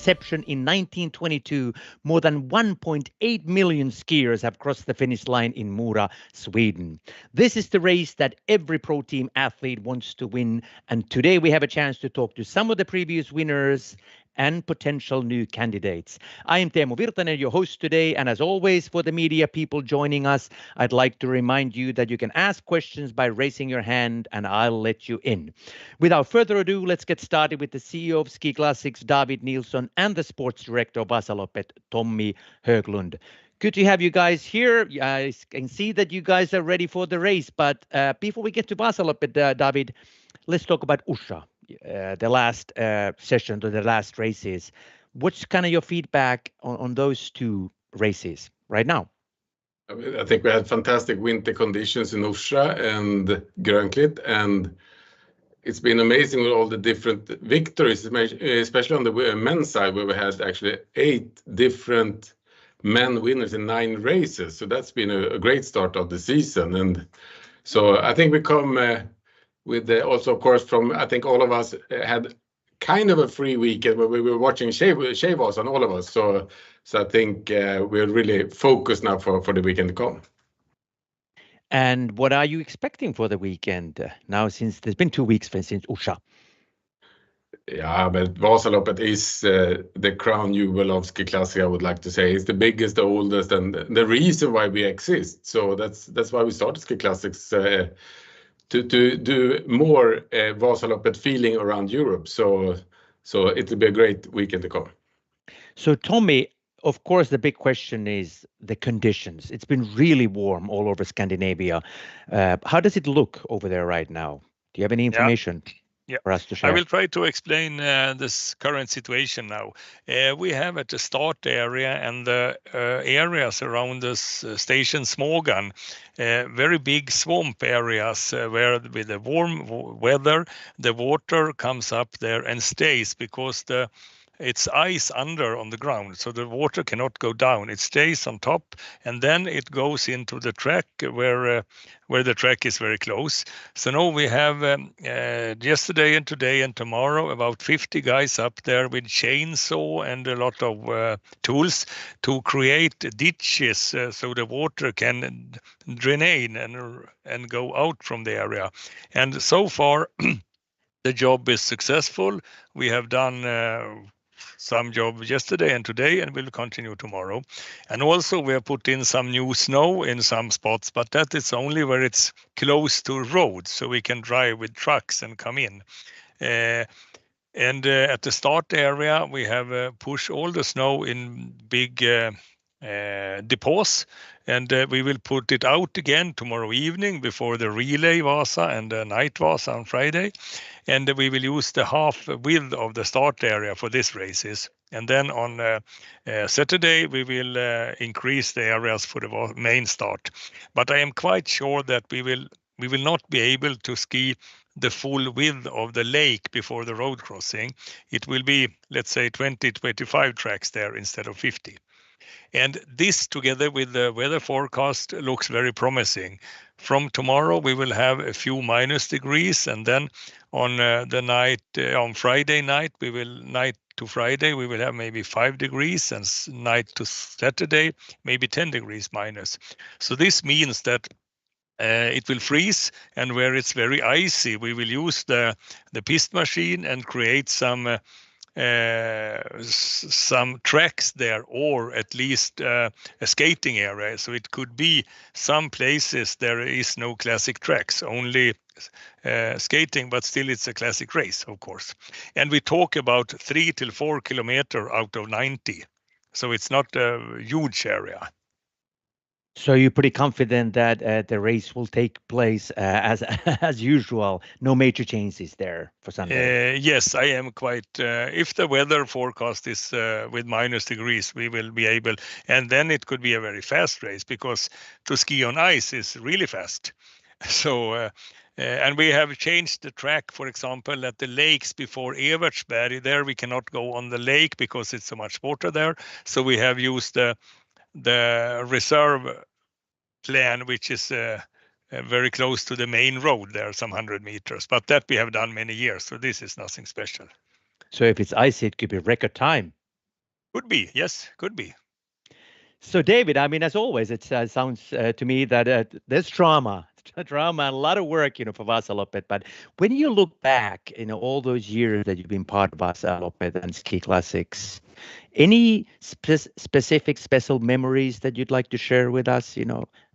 inception in 1922, more than 1.8 million skiers have crossed the finish line in Mora, Sweden. This is the race that every pro team athlete wants to win, and today we have a chance to talk to some of the previous winners and potential new candidates. I am Teemu Virtanen, your host today, and as always, for the media people joining us, I'd like to remind you that you can ask questions by raising your hand, and I'll let you in. Without further ado, let's get started with the CEO of Ski Classics, David Nilsson, and the sports director of Vasalopet, Tommy Höglund. Good to have you guys here. I can see that you guys are ready for the race, but before we get to Vasalopet, David, let's talk about Usha. The last session to the last races. What's kind of your feedback on those two races right now? I think we had fantastic winter conditions in Usha and Grönklitt, and it's been amazing with all the different victories, especially on the men's side, where we had actually 8 different men winners in 9 races. So that's been a great start of the season. And so I think we come with also, of course, from, I think all of us had kind of a free weekend where we were watching Eksjöhus on all of us. So I think we're really focused now for the weekend to come. And what are you expecting for the weekend now, since there's been 2 weeks since Usha? Yeah, but Vasalopet is the crown jewel of Ski Classics, I would like to say. It's the biggest, the oldest, and the reason why we exist. So that's why we started Ski Classics, to do more Vasalopet feeling around Europe. So it'll be a great weekend to come. So Tommy, of course, the big question is the conditions. It's been really warm all over Scandinavia. How does it look over there right now? Do you have any information for us to share? I will try to explain this current situation now. We have at the start area and the areas around this station Smågan, very big swamp areas where with the warm weather, the water comes up there and stays because it's ice under on the ground, so the water cannot go down. It stays on top, and then it goes into the track where the track is very close. So now we have yesterday and today and tomorrow about 50 guys up there with chainsaw and a lot of tools to create ditches so the water can drain and go out from the area. And so far, the job is successful. We have done some job yesterday and today, and will continue tomorrow. And also we have put in some new snow in some spots, but that is only where it's close to roads, so we can drive with trucks and come in. And at the start area, we have pushed all the snow in big depots, and we will put it out again tomorrow evening before the relay Vasa and the night Vasa on Friday. And we will use the half width of the start area for these races. And then on Saturday, we will increase the areas for the main start. But I am quite sure that we will not be able to ski the full width of the lake before the road crossing. It will be, let's say, 20-25 tracks there instead of 50. And this, together with the weather forecast, looks very promising. From tomorrow, we will have a few minus degrees, and then on the night, on Friday night, night to Friday, we will have maybe 5 degrees, and night to Saturday, maybe 10 degrees minus. So this means that it will freeze, and where it's very icy, we will use the piste machine and create some tracks there, or at least a skating area. So it could be some places there is no classic tracks, only skating, but still it's a classic race, of course. And we talk about 3 to 4 kilometers out of 90. So it's not a huge area. So you're pretty confident that the race will take place as usual, no major changes there for Sunday? Yes, I am quite. If the weather forecast is with minus degrees, we will be able, and then it could be a very fast race, because to ski on ice is really fast. So, and we have changed the track, for example, at the lakes before Evertsberg. There we cannot go on the lake because it's so much water there. So we have used the reserve plan, which is very close to the main road there, some 100 meters. But that we have done many years, so this is nothing special. So if it's icy, it could be record time. Could be, yes, could be. So, David, I mean, as always, it sounds to me that there's drama, and a lot of work, for Vasalopet. But when you look back, all those years that you've been part of Vasalopet and Ski Classics, any specific special memories that you'd like to share with us,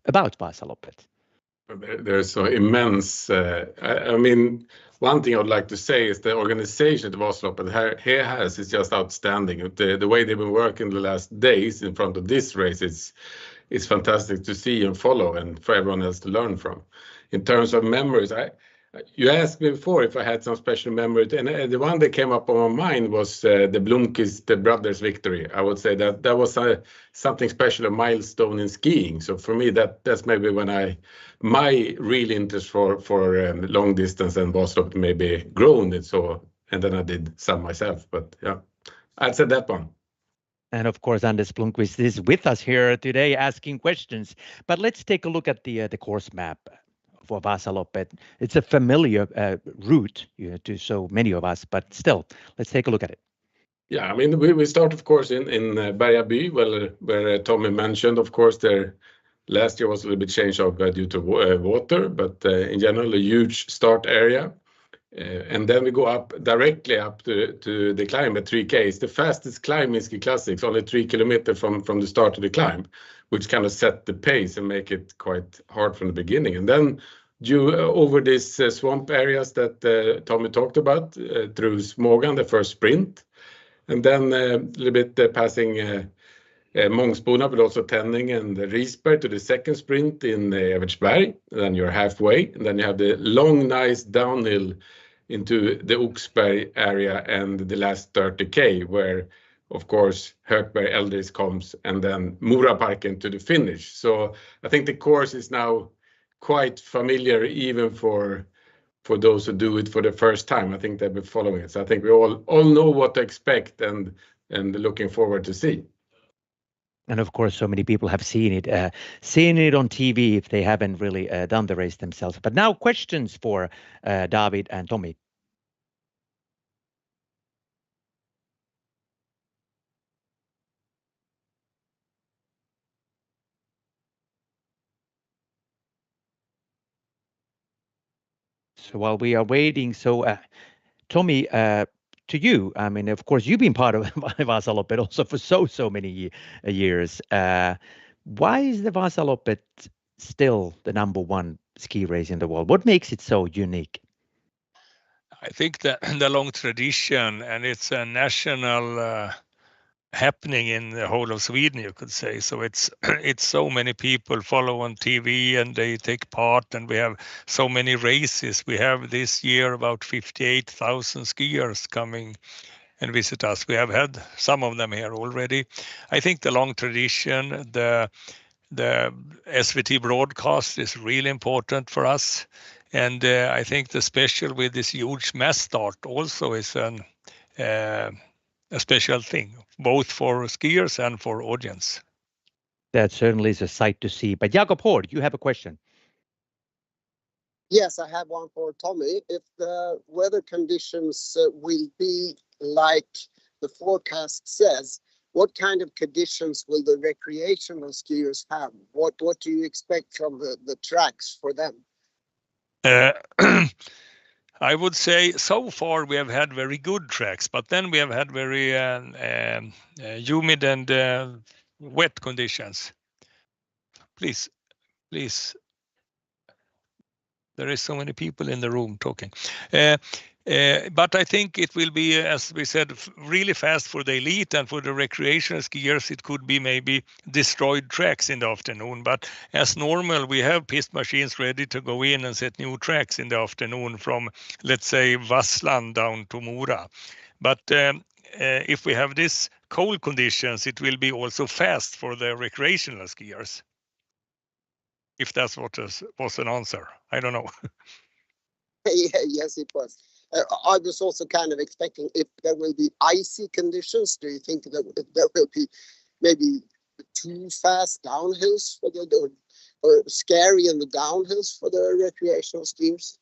about Vasalopet? There's so immense. I mean, one thing I would like to say is the organization at Vasalopet here is just outstanding. The way they've been working the last days in front of this race is fantastic to see and follow, and for everyone else to learn from. In terms of memories, you asked me before if I had some special memories, and the one that came up on my mind was the Blomqvist brothers victory. I would say that was something special, a milestone in skiing. So for me, that's maybe when my real interest for long distance and Vasalopet maybe grown. And then I did some myself. But yeah, I'd say that one. And of course, Anders Blomqvist is with us here today asking questions. But let's take a look at the course map for Vasalopet. It's a familiar route to so many of us, but still, let's take a look at it. Yeah, I mean, we start, of course, in Bergaby, where Tommy mentioned, of course, there last year was a little bit changed due to water, but in general, a huge start area. And then we go directly up to the climb at 3K. It's the fastest climb in Ski Classics, only 3 kilometers from the start of the climb, which kind of set the pace and make it quite hard from the beginning. And then over these swamp areas that Tommy talked about, through Smågan, the first sprint, and then a little bit passing Mångsbodarna, but also Tenning and Risberg to the second sprint in Evertsberg. Then you're halfway, and then you have the long, nice downhill into the Oxberg area and the last 30K, where, of course, Högberg Eldris comes, and then Moraparken to the finish. So I think the course is now quite familiar, even for those who do it for the first time. I think they've been following it. So I think we all know what to expect and looking forward to see. And of course, so many people have seen it on TV if they haven't really done the race themselves. But now questions for David and Tommy. So while we are waiting, Tommy, to you, I mean, of course, you've been part of Vasalopet also for so many years. Why is the Vasalopet still the #1 ski race in the world? What makes it so unique? I think that the long tradition, and it's a national happening in the whole of Sweden, you could say. So it's so many people follow on TV and they take part, and we have so many races. We have this year about 58,000 skiers coming and visit us. We have had some of them here already. I think the long tradition, the SVT broadcast is really important for us. And I think the special with this huge mass start also is a special thing, both for skiers and for audience. That certainly is a sight to see. But Jakob Hård, you have a question. Yes, I have one for Tommy. If the weather conditions will be like the forecast says, what kind of conditions will the recreational skiers have? What do you expect from the tracks for them? I would say so far we have had very good tracks, but then we have had very humid and wet conditions. Please. There is so many people in the room talking. But I think it will be, as we said, really fast for the elite, and for the recreational skiers it could be maybe destroyed tracks in the afternoon. But as normal, we have pist machines ready to go in and set new tracks in the afternoon from, let's say, Vassland down to Mora. But if we have this cold conditions, it will be also fast for the recreational skiers. If that's what was an answer, I don't know. Yes, it was. I was also kind of expecting if there will be icy conditions. Do you think that there will be maybe too fast downhills for or scary in the downhills for the recreational skiers?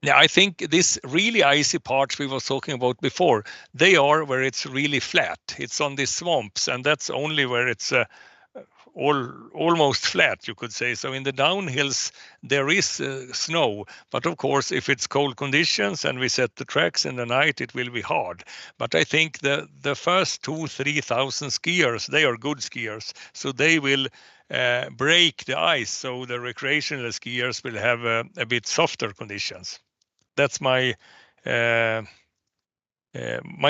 Yeah, I think this really icy parts we was talking about before, they are where it's really flat. It's on the swamps, and that's only where it's almost flat, you could say. So in the downhills, there is snow, but of course, if it's cold conditions and we set the tracks in the night, it will be hard. But I think the first 2,000-3,000 skiers, they are good skiers, so they will break the ice, so the recreational skiers will have a bit softer conditions. That's my my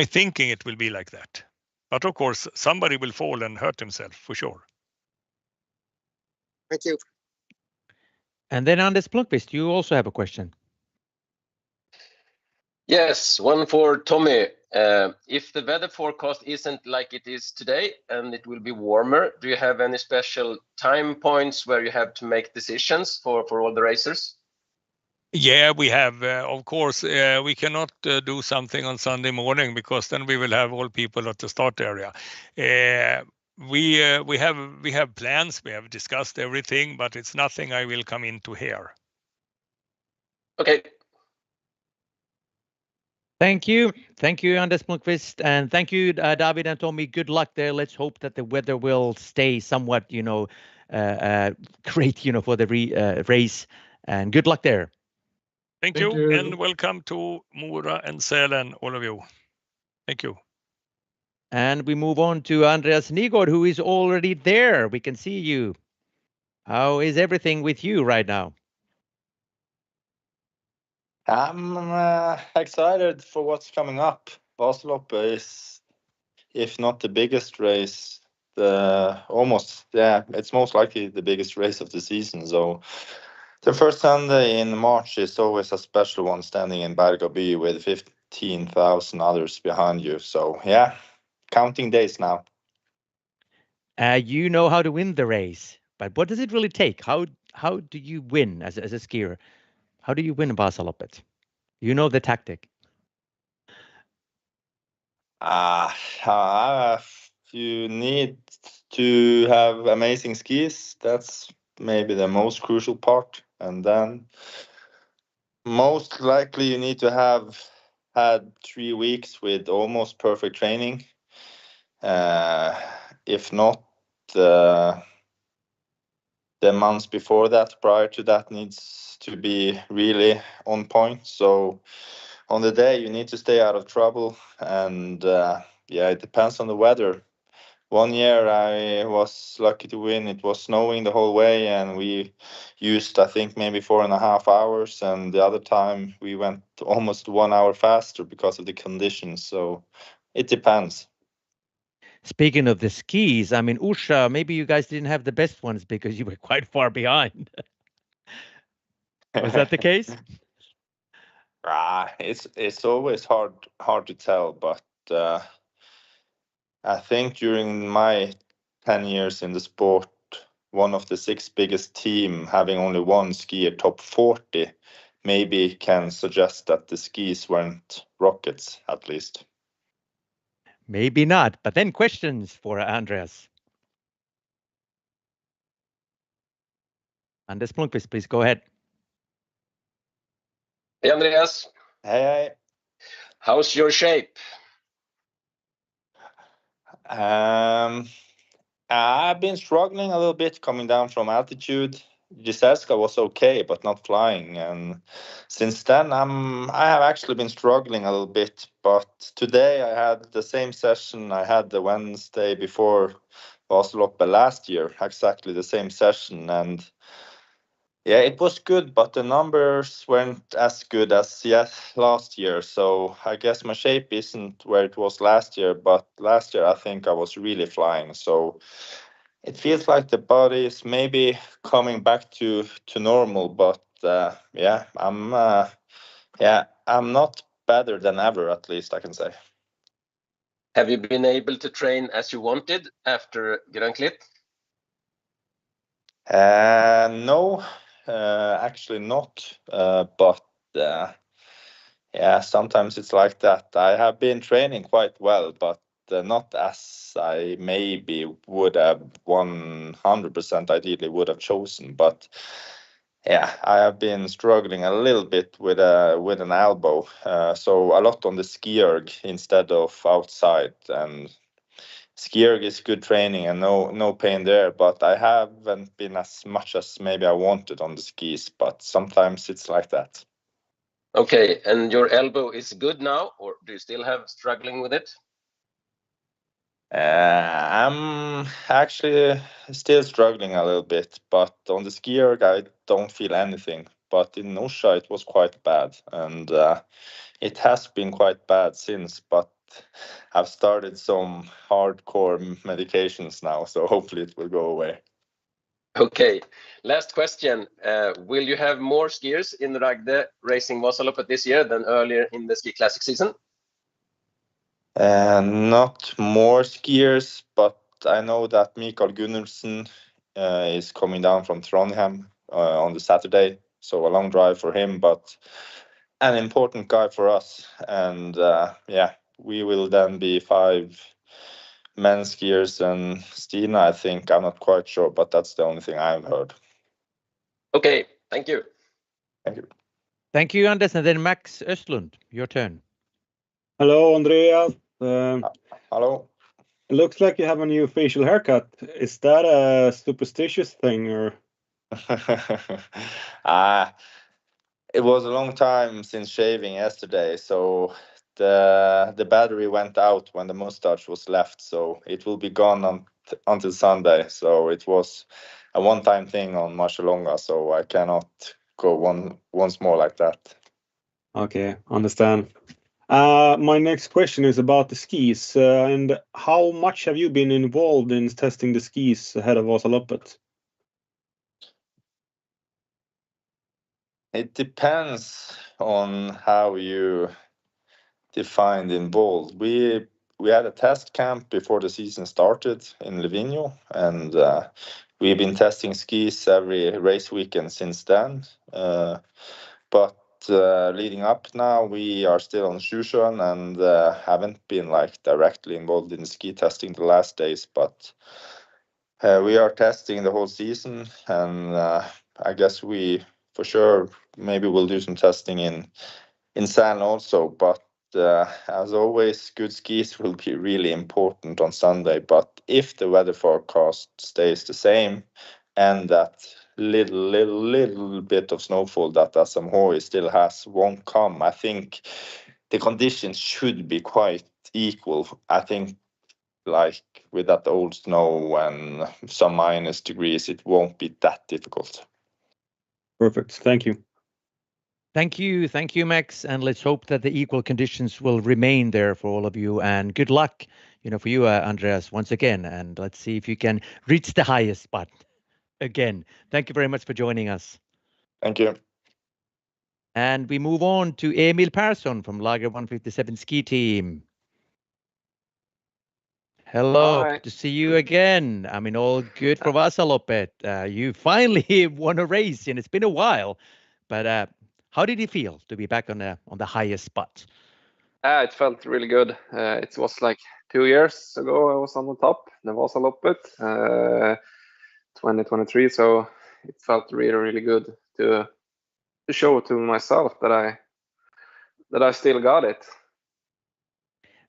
thinking. It will be like that, but of course somebody will fall and hurt himself for sure. Thank you. And then Anders Blomqvist, you also have a question. Yes, one for Tommy. If the weather forecast isn't like it is today and it will be warmer, do you have any special time points where you have to make decisions for all the racers? Yeah, we have. Of course, we cannot do something on Sunday morning because then we will have all people at the start area. We have plans. We have discussed everything, but it's nothing I will come into here. Okay. Thank you, Anders Blomqvist, and thank you, David and Tommy. Good luck there. Let's hope that the weather will stay somewhat, great, for the race. And good luck there. Thank you, and welcome to Mora and Sälen, all of you. Thank you. And we move on to Andreas Nygaard, who is already there. We can see you. How is everything with you right now? I'm excited for what's coming up. Vasalopet is, if not the biggest race, it's most likely the biggest race of the season. So the first Sunday in March is always a special one, standing in Bergaby with 15,000 others behind you. So yeah, counting days now. You know how to win the race, but what does it really take? How do you win as a skier? How do you win a Vasalopet? You know the tactic. You need to have amazing skis. That's maybe the most crucial part. And then most likely you need to have had 3 weeks with almost perfect training. If not, the months before that, prior to that, needs to be really on point. So on the day, you need to stay out of trouble. And it depends on the weather. One year I was lucky to win. It was snowing the whole way, and we used, I think, maybe 4.5 hours. And the other time we went almost 1 hour faster because of the conditions. So it depends. Speaking of the skis, I mean, Usha, maybe you guys didn't have the best ones because you were quite far behind. Was that the case? It's always hard to tell, but I think during my 10 years in the sport, one of the 6 biggest team having only one skier top 40 maybe can suggest that the skis weren't rockets, at least. Maybe not, but then questions for Andreas. Anders Blomqvist, please go ahead. Hey, Andreas. Hey. How's your shape? I've been struggling a little bit coming down from altitude. Giselska was okay, but not flying. And since then, I have actually been struggling a little bit. But today I had the same session I had the Wednesday before Vasaloppet last year, exactly the same session. And yeah, it was good, but the numbers weren't as good as last year. So I guess my shape isn't where it was last year, but last year I think I was really flying. So it feels like the body is maybe coming back to normal, but I'm not better than ever, at least I can say. Have you been able to train as you wanted after Grönklitt? No, actually not. But sometimes it's like that. I have been training quite well, but not as I maybe would have 100% ideally would have chosen. But Yeah, I have been struggling a little bit with an elbow, so a lot on the ski erg instead of outside. And ski erg is good training and no pain there, but I haven't been as much as maybe I wanted on the skis. But sometimes it's like that. Okay, and your elbow is good now, or do you still have struggling with it? I'm actually still struggling a little bit, but on the ski erg I don't feel anything. But in Orsa it was quite bad, and it has been quite bad since. But I've started some hardcore medications now, so hopefully it will go away. Okay, last question. Will you have more skiers in the Ragde racing Vasalopet this year than earlier in the ski classic season? Not more skiers, but I know that Mikael Gunnarsson is coming down from Trondheim on the Saturday, so a long drive for him, but an important guy for us. And yeah, we will then be 5 men skiers and Stina, I think. I'm not quite sure, but that's the only thing I've heard. Okay, thank you. Thank you. Thank you, Anders. And then Max Östlund, your turn. Hello, Andreas. Hello. It looks like you have a new facial haircut. Is that a superstitious thing, or? It was a long time since shaving yesterday, so the battery went out when the mustache was left, so it will be gone until Sunday. So it was a one-time thing on Marcialonga, so I cannot go once more like that. Okay, understand. My next question is about the skis, and how much have you been involved in testing the skis ahead of Vasalopet? It depends on how you define involved. We had a test camp before the season started in Livigno, and we've been testing skis every race weekend since then. But leading up now, we are still on Sjusjøen and haven't been like directly involved in ski testing the last days. But we are testing the whole season, and I guess we for sure maybe we'll do some testing in Sälen also. But as always, good skis will be really important on Sunday. But if the weather forecast stays the same and that little bit of snowfall that SMHI still has won't come, I think the conditions should be quite equal. I think like with that old snow and some minus degrees, it won't be that difficult. Perfect. Thank you. Thank you, Max. And let's hope that the equal conditions will remain there for all of you. And good luck, for you, Andreas, once again. And let's see if you can reach the highest spot again. Thank you very much for joining us. Thank you. And we move on to Emil Persson from Lager 157 ski team. Hello, Hi. good to see you again. I mean, all good for Vasalopet. You finally won a race, and it's been a while. But how did you feel to be back on the highest spot? It felt really good. It was like 2 years ago I was on the top, the Vasalopet, 2023. So it felt really good to show to myself that I still got it.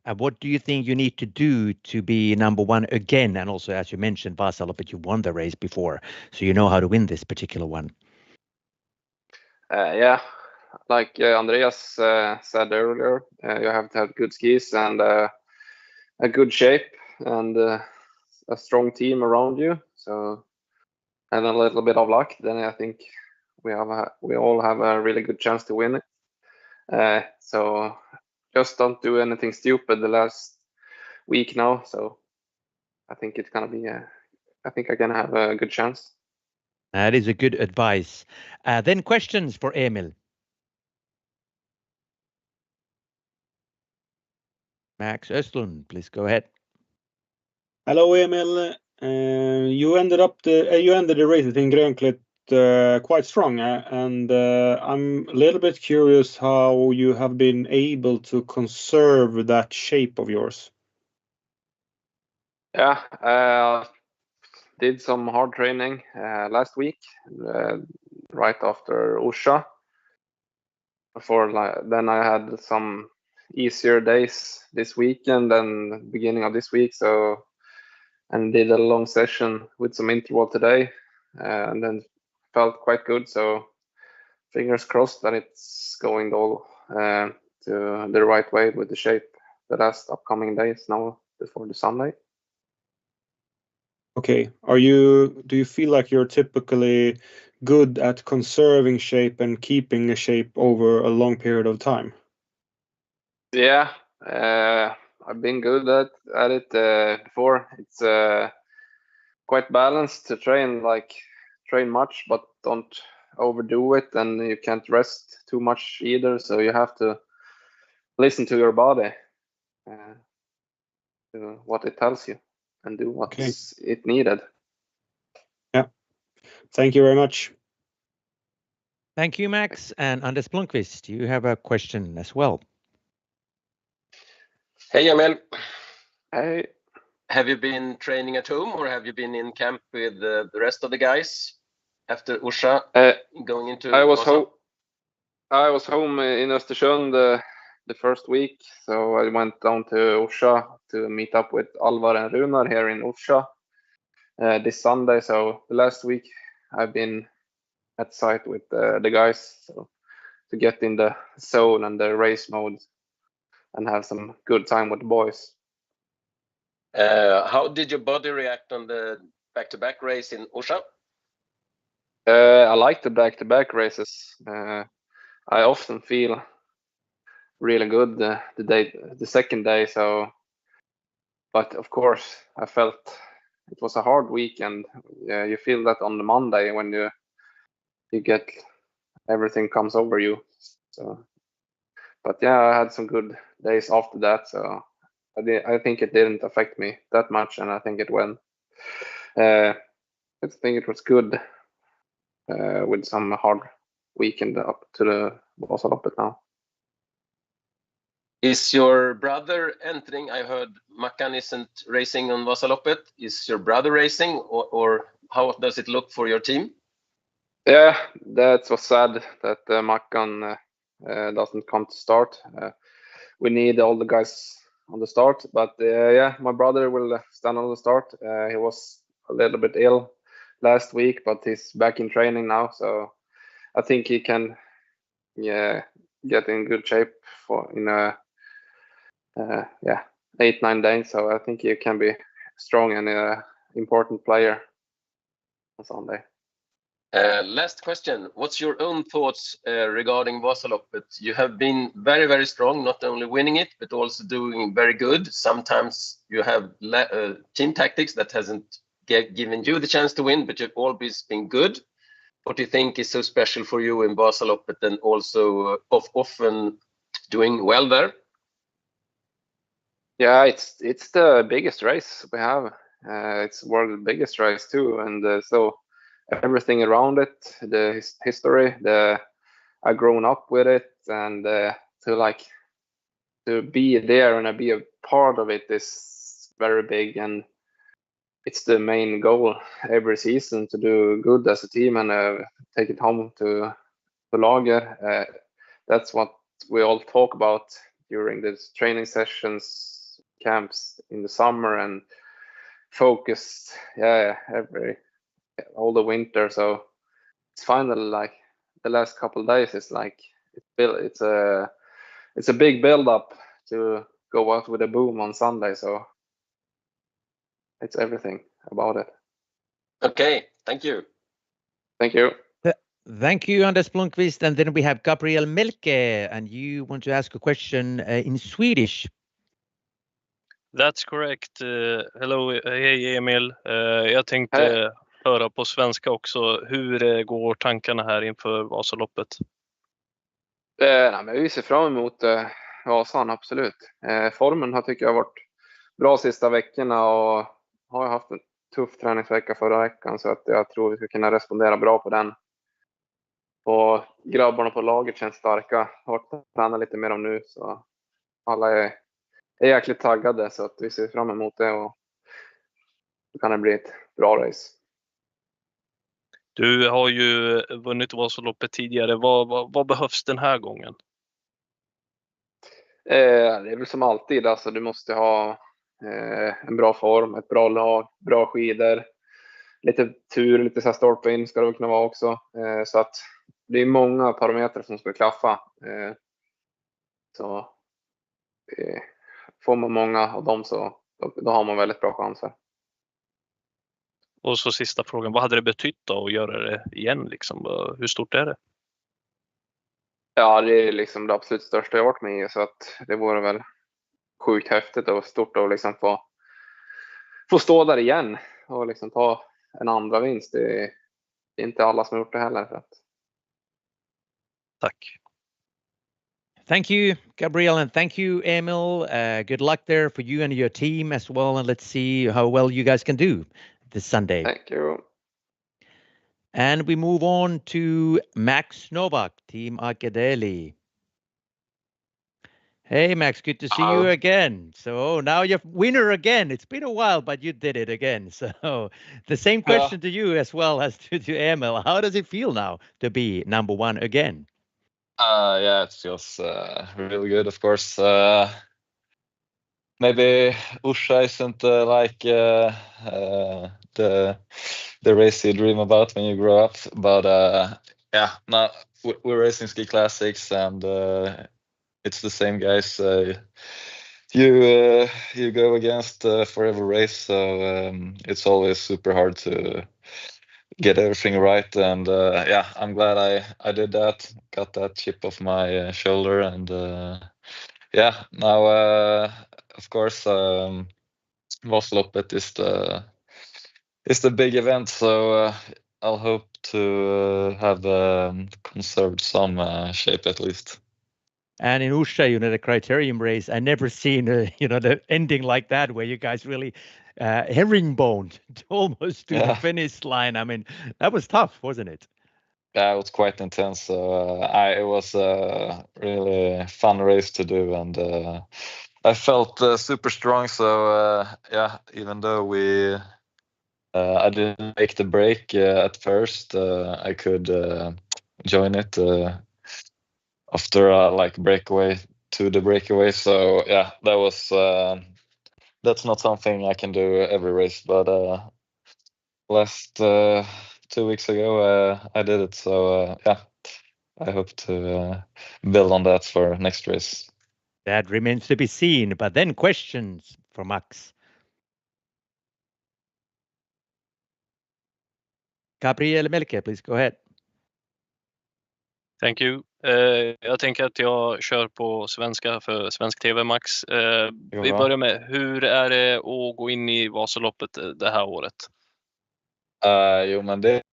And what do you think you need to do to be number one again? And also, as you mentioned, Vasalopet, you won the race before, so you know how to win this particular one. Yeah, like Andreas said earlier, you have to have good skis and a good shape and a strong team around you. So, and a little bit of luck, then I think we all have a really good chance to win it. So just don't do anything stupid the last week now. So I think it's gonna be I think I can have a good chance. That is a good advice. Then questions for Emil. Max Östlund, please go ahead. Hello, Emil. You ended the race in Grönklitt quite strong, and I'm a little bit curious how you have been able to conserve that shape of yours. Yeah, did some hard training last week. right after Orsa. Then I had some easier days this weekend and beginning of this week, and did a long session with some interval today, and then felt quite good. So fingers crossed that it's going all to the right way with the shape the last upcoming days now before the Sunday. Okay. Do you feel like you're typically good at conserving shape and keeping a shape over a long period of time? Yeah, I've been good at it before. It's quite balanced to train much, but don't overdo it, and you can't rest too much either. So you have to listen to your body, to what it tells you, and do what's it needed. Yeah. Thank you very much. Thank you, Max. And Anders Blomqvist, you have a question as well. Hey, Emil. Hey. Have you been training at home, or have you been in camp with the rest of the guys after Orsa going into I was home in Östersund the first week, so I went down to Orsa to meet up with Alvar and Runar here in Orsa this Sunday. So the last week I've been at site with the guys, so to get in the zone and the race mode and have some good time with the boys. How did your body react on the back-to-back race in Orsa? I like the back-to-back races. I often feel really good the second day. So, but of course, I felt it was a hard weekend. Yeah, you feel that on the Monday when you get everything comes over you. So, but yeah, I had some good days after that. So I think it didn't affect me that much, and I think it went. I think it was good with some hard weekend up to the Vasalopet now. Is your brother entering? I heard Mackan isn't racing on Vasalopet. Is your brother racing, or how does it look for your team? Yeah, that was sad that Mackan doesn't come to start. We need all the guys on the start, but yeah, my brother will stand on the start. He was a little bit ill last week, but he's back in training now, so I think he can get in good shape for in 8-9 days. So I think he can be strong and important player on Sunday. Last question. What's your own thoughts regarding Vasalopet? You have been very, very strong, not only winning it, but also doing very good. Sometimes you have team tactics that hasn't given you the chance to win, but you've always been good. What do you think is so special for you in Vasalopet, and also often doing well there? Yeah, it's the biggest race we have. It's world's biggest race too, and so everything around it, the history, I've grown up with it, and to be there and be a part of it is very big, and it's the main goal every season to do good as a team and take it home to Lager. That's what we all talk about during the training sessions, camps in the summer, and focus all the winter. So it's finally like the last couple of days is like it's a big build up to go out with a boom on Sunday. So it's everything about it. Okay, thank you. Thank you. Thank you, Anders Blomqvist. And then we have Gabriel Melke, and you want to ask a question in Swedish. That's correct. Hello, hej Emil. Jag tänkte höra på svenska också. Hur går tankarna här inför Vasaloppet? Men vi ser fram emot Vasan, absolut. Formen tycker jag har varit bra sista veckorna, och har haft en tuff träningsvecka förra veckan, så att jag tror vi ska kunna respondera bra på den. Och grabbarna på laget känns starka. Har tränat lite mer om nu, så alla är jäkligt taggade, så att vi ser fram emot det, och då kan det bli ett bra race. Du har ju vunnit Vasaloppet tidigare. Vad behövs den här gången? Det är väl som alltid, alltså du måste ha en bra form, ett bra lag, bra skidor, lite tur, lite så här stolpe in ska det väl kunna vara också. Så att det är många parametrar som ska klaffa. Så får man många av dem så då har man väldigt bra chanser. Och så sista frågan, vad hade det betytt då att göra det igen liksom? Hur stort är det? Ja, det är liksom det absolut största jag varit med i, så att det vore väl sjukt häftigt och stort att liksom få stå där igen och liksom ta en andra vinst. Det är inte alla som har gjort det heller. Så att... Tack. Thank you, Gabriel, and thank you, Emil. Good luck there for you and your team as well, and let's see how well you guys can do this Sunday. Thank you. And we move on to Max Novak, Team Aker Daehlie. Hey, Max, good to see you again. So now you're winner again. It's been a while, but you did it again. So the same question to you as well as to Emil. How does it feel now to be number one again? Yeah, it feels really good, of course. Maybe Usha isn't like the race you dream about when you grow up, but yeah, now we're racing ski classics, and it's the same guys you go against for every race, so it's always super hard to get everything right, and yeah, I'm glad I did that, got that chip off my shoulder, and yeah, now of course Vasalopet is the big event, so I'll hope to have conserved some shape at least. And in Usha, the criterium race, I never seen the ending like that, where you guys really herringboned almost to the finish line. I mean, that was tough, wasn't it? Yeah, it was quite intense. It was a really fun race to do, and I felt super strong. So yeah, even though I didn't make the break at first, I could join it after like breakaway to the breakaway. So yeah, that was that's not something I can do every race, but last 2 weeks ago I did it. So yeah, I hope to build on that for next race. That remains to be seen. But then questions for Max. Gabriel Melke, please go ahead. Thank you. Jag tänker att jag kör på svenska för svensk TV, Max. Vi börjar med, hur är det att gå in i Vasaloppet det här året? Jo, men det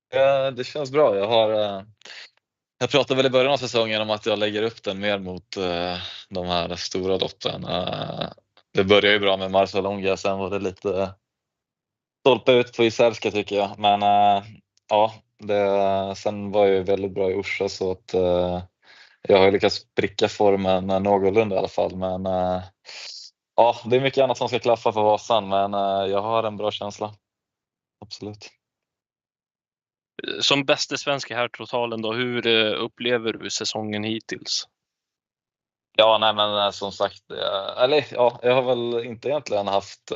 känns bra. Jag pratade väl i början av säsongen om att jag lägger upp den mer mot de här stora loppen. Det började ju bra med Vasalopet, sen var det lite stolpe ut på Isärska tycker jag. Men ja, sen var jag ju väldigt bra i Orsa, så att jag har lyckats pricka formen någorlunda i alla fall. Men ja, det är mycket annat som ska klaffa för Vasan, men jag har en bra känsla. Absolut. Som bäste svenska här totalen då, hur upplever du säsongen hittills? Ja, nej men som sagt, jag har väl inte egentligen haft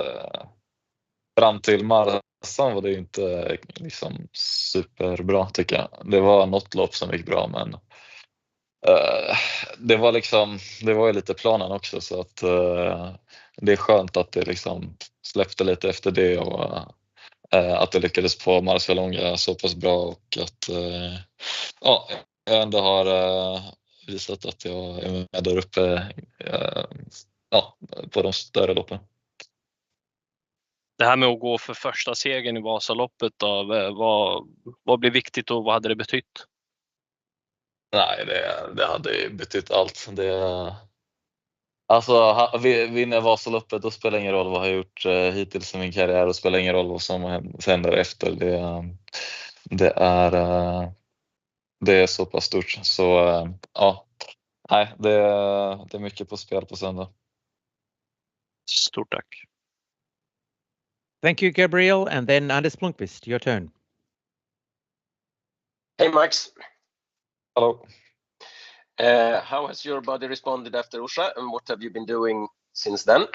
fram till Marsan var det ju inte liksom superbra tycker jag. Det var något lopp som gick bra, men det var ju lite planen också, så att det är skönt att det liksom släppte lite efter det, och att det lyckades på Vasalopet så pass bra, och att ja, jag ändå har visat att jag är med där uppe på de större loppen. Det här med att gå för första segern i Vasaloppet då, vad blir viktigt och vad hade det betytt? Nej, det hade ju betytt allt. Alltså, vinner Vasaloppet, då spelar ingen roll vad jag har gjort hittills i min karriär, och spelar ingen roll vad som händer efter. Det är så pass stort. Så ja, nej, det är mycket på spel på söndag. Stort tack. Thank you, Gabriel. And then Anders Blomqvist, your turn. Hey, Max. Hello. How has your body responded after Orsa, and what have you been doing since then?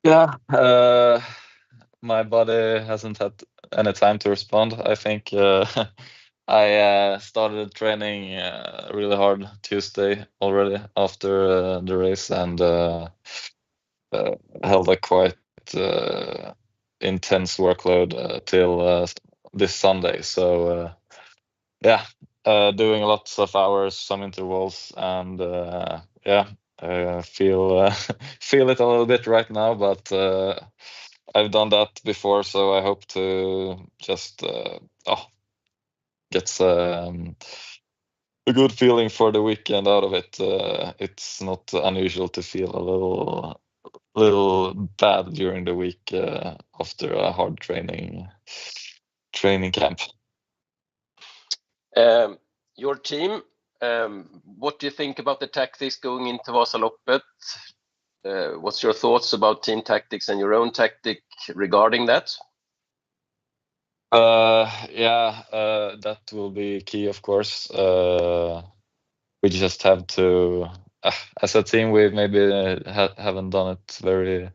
Yeah, my body hasn't had any time to respond. I think I started training really hard Tuesday already after the race, and held a quite intense workload till this Sunday. So yeah, doing lots of hours, some intervals, and yeah, I feel feel it a little bit right now, but I've done that before, so I hope to just get a good feeling for the weekend out of it. It's not unusual to feel a little bad during the week after a hard training camp. Your team, what do you think about the tactics going into Vasaloppet? What's your thoughts about team tactics and your own tactic regarding that? Yeah, that will be key, of course. We just have to, as a team, we maybe haven't done it very,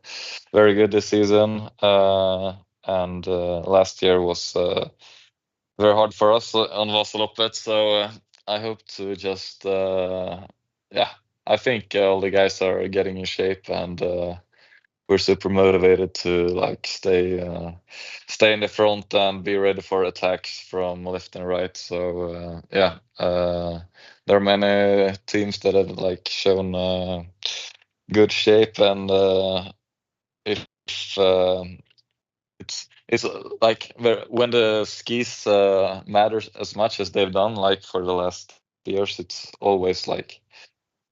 very good this season. And last year was very hard for us on Vasalopet. So I hope to just, yeah, I think all the guys are getting in shape, and we're super motivated to like stay in the front and be ready for attacks from left and right. So yeah, there are many teams that have like shown good shape, and if it's like when the skis matters as much as they've done like for the last years, it's always like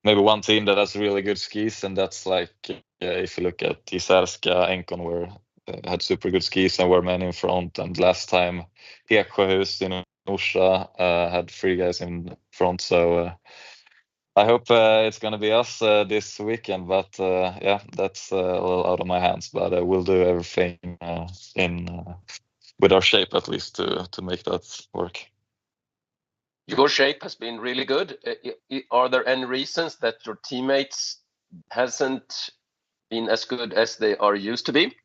maybe one team that has really good skis, and that's like if you look at XVI, Engcon were had super good skis and were men in front, and last time Eksjöhus in Orsa had 3 guys in front. So I hope it's going to be us this weekend, but yeah, that's a little out of my hands. But we'll do everything with our shape at least to make that work. Your shape has been really good. Are there any reasons that your teammates hasn't been as good as they are used to be?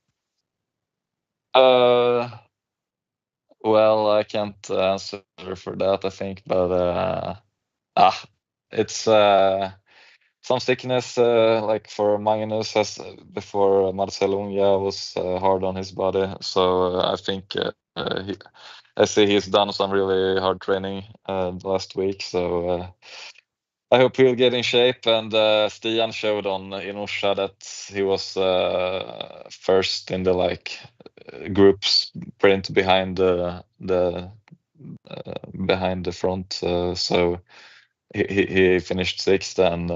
Well, I can't answer for that, I think, but it's some sickness like for Magnus has before Marcelunga was hard on his body. So I think I see he's done some really hard training last week. So I hope he'll get in shape. And Stian showed in Orsa that he was first in the like group sprint behind the front. So he finished 6th, and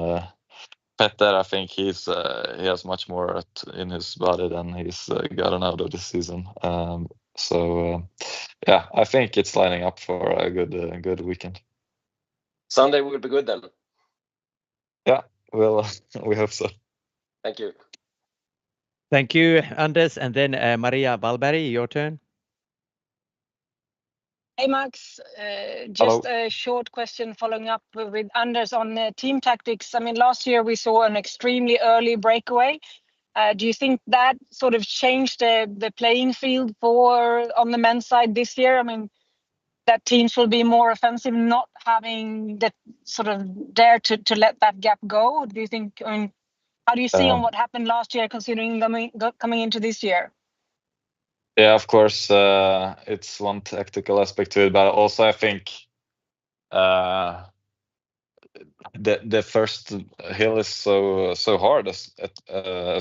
Petter, I think he has much more in his body than he's gotten out of this season. So yeah, I think it's lining up for a good weekend. Sunday will be good then. Yeah, well, we hope so. Thank you. Thank you, Anders. And then Maria Valberg, your turn. Hey, Max. Just a short question following up with Anders on team tactics. I mean, last year we saw an extremely early breakaway. Do you think that sort of changed the playing field on the men's side this year? I mean, that teams will be more offensive, not having that sort of dare to let that gap go. Do you think? I mean, how do you see on what happened last year, considering coming into this year? Yeah, of course, it's one tactical aspect to it, but also I think the first hill is so hard as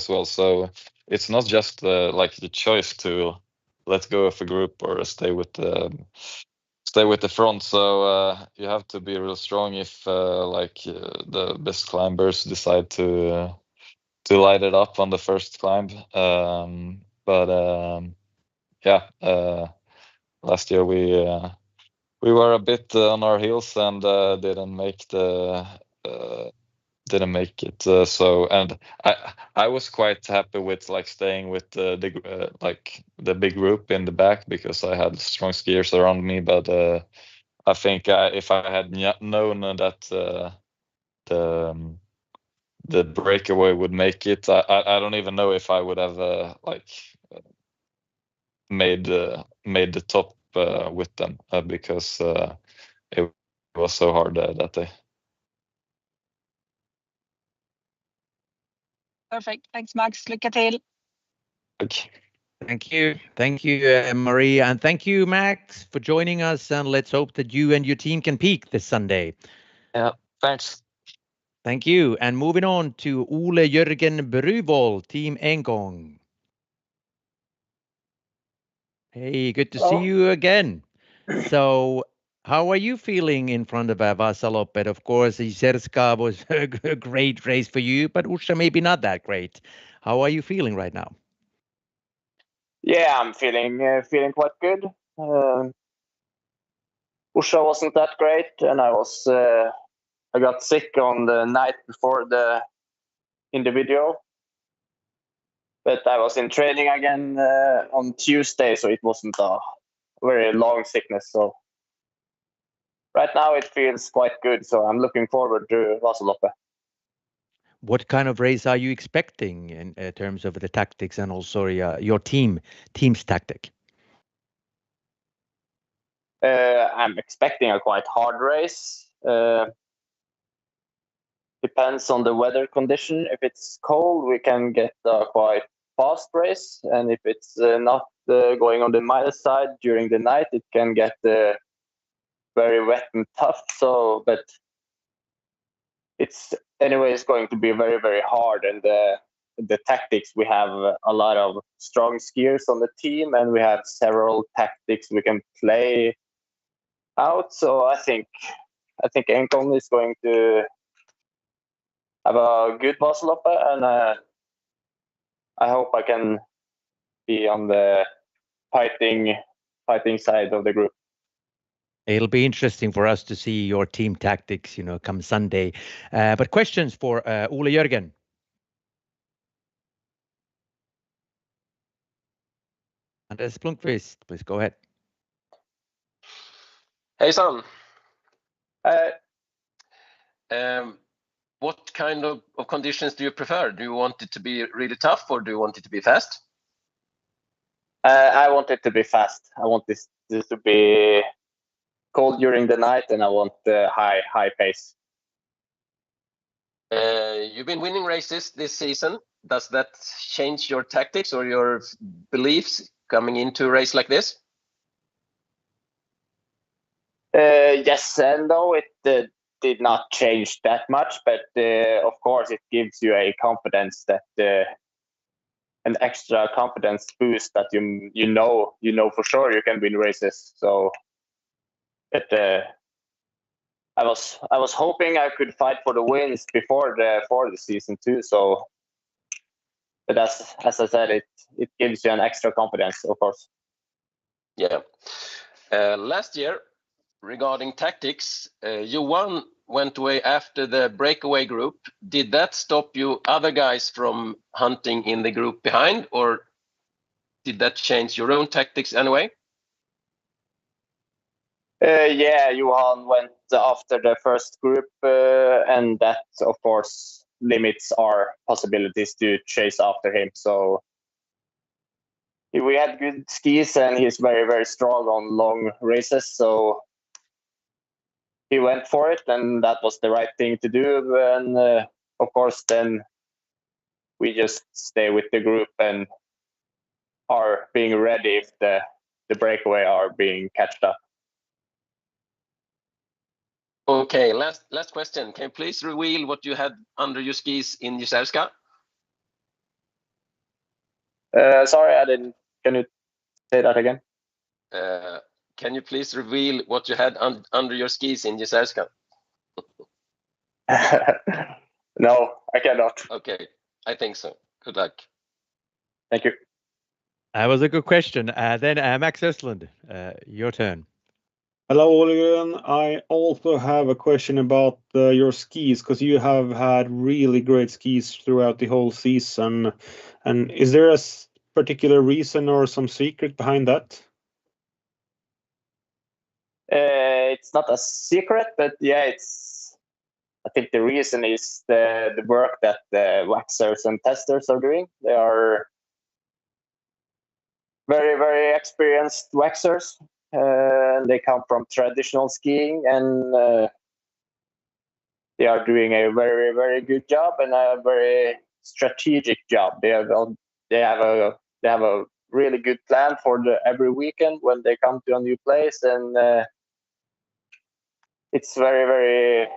well. So it's not just like the choice to let go of a group or stay with the front. So you have to be real strong if the best climbers decide to light it up on the first climb. Yeah, last year we were a bit on our heels and didn't make it. So, and I was quite happy with like staying with the big group in the back because I had strong skiers around me. But I think if I had known that the breakaway would make it, I don't even know if I would have made the top with them because it was so hard that day. Perfect. Thanks, Max. Lycka till. Okay. Thank you, Maria, and thank you, Max, for joining us. And let's hope that you and your team can peak this Sunday. Yeah, thanks. Thank you. And moving on to Ole Jørgen Bruvoll, Team Engcon. Hey, good to see you again. So, how are you feeling in front of Vasalopet? Of course, XVI was a great race for you, but Orsa maybe not that great. How are you feeling right now? Yeah, I'm feeling quite good. Orsa wasn't that great, and I got sick on the night before the individual. But I was in training again on Tuesday, so it wasn't a very long sickness. So right now it feels quite good. So I'm looking forward to Vasaloppet. What kind of race are you expecting in terms of the tactics and also your team's tactic? I'm expecting a quite hard race. Depends on the weather condition. If it's cold, we can get a quite fast race, and if it's not going on the mild side during the night, it can get very wet and tough. So, but it's anyways going to be very, very hard. And the tactics, we have a lot of strong skiers on the team, and we have several tactics we can play out. So I think Engcon is going to have a good Vasalopet, and I hope I can be on the fighting side of the group. It'll be interesting for us to see your team tactics, come Sunday. But questions for Ole Jørgen. Anders Blomqvist, please go ahead. Hey, son. What kind of conditions do you prefer? Do you want it to be really tough, or do you want it to be fast? I want it to be fast. I want this to be cold during the night, and I want the high pace. You've been winning races this season. Does that change your tactics or your beliefs coming into a race like this? Yes and no. It did not change that much, but of course it gives you a confidence that an extra confidence boost that you know for sure you can win races. So, but I was hoping I could fight for the wins before the season too. So, but as I said, it gives you an extra confidence, of course. Yeah. Last year, regarding tactics, you went away after the breakaway group. Did that stop you other guys from hunting in the group behind, or did that change your own tactics anyway? Yeah, Johan went after the first group, and that, of course, limits our possibilities to chase after him. So we had good skis, and he's very, very strong on long races. So he went for it, and that was the right thing to do. And of course, then we just stay with the group and are being ready if the breakaway are being catched up. Okay, last question. Can you please reveal what you had under your skis in XVI? Sorry, I didn't. Can you say that again? Can you please reveal what you had under your skis in XVI? No, I cannot. Okay, I think so. Good luck. Thank you. That was a good question. Then Max Östlund, your turn. Hello, Jørgen. I also have a question about your skis, because you have had really great skis throughout the whole season. And is there a particular reason or some secret behind that? It's not a secret, but yeah, I think the reason is the work that the waxers and testers are doing. They are very, very experienced waxers. They come from traditional skiing, and they are doing a very, very good job and a very strategic job. They have a really good plan for every weekend when they come to a new place, and it's very, very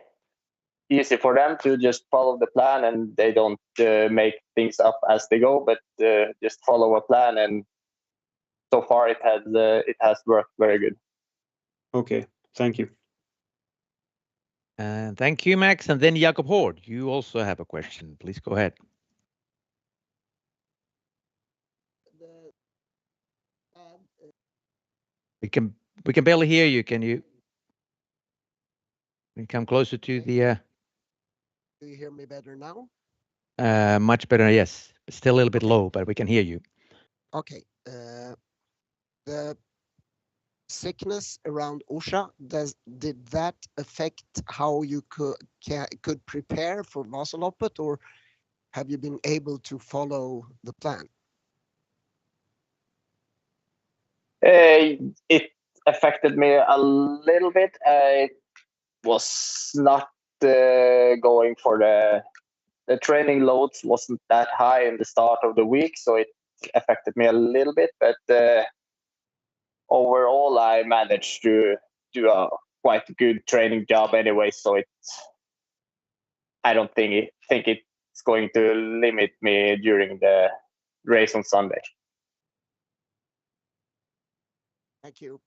easy for them to just follow the plan, and they don't make things up as they go, but just follow a plan. And so far, it has worked very good. Okay, thank you. Thank you, Max. And then Jakob Hård, you also have a question. Please go ahead. We can barely hear you. Can you come closer to the? Do you hear me better now? Much better, yes. Still a little bit low, but we can hear you. Okay. The sickness around Orsa, did that affect how you could prepare for Vasalopet, or have you been able to follow the plan? It affected me a little bit. I was not going for the training loads wasn't that high in the start of the week, so it affected me a little bit. But overall, I managed to do a quite good training job anyway. So I don't think it's going to limit me during the race on Sunday. Thank you.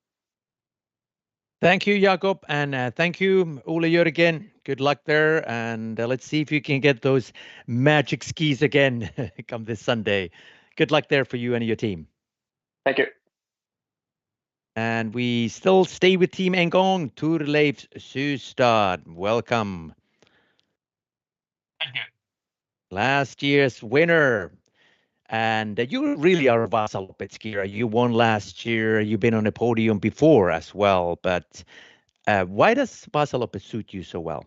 Thank you, Jakob, and thank you, Ole Jørgen. Good luck there, and let's see if you can get those magic skis again come this Sunday. Good luck there for you and your team. Thank you. And we still stay with Team Engcon, Torleif Syrstad. Welcome. Thank you. Last year's winner. And you really are a Vasalopet skier. You won last year. You've been on a podium before as well. But why does Vasalopet suit you so well?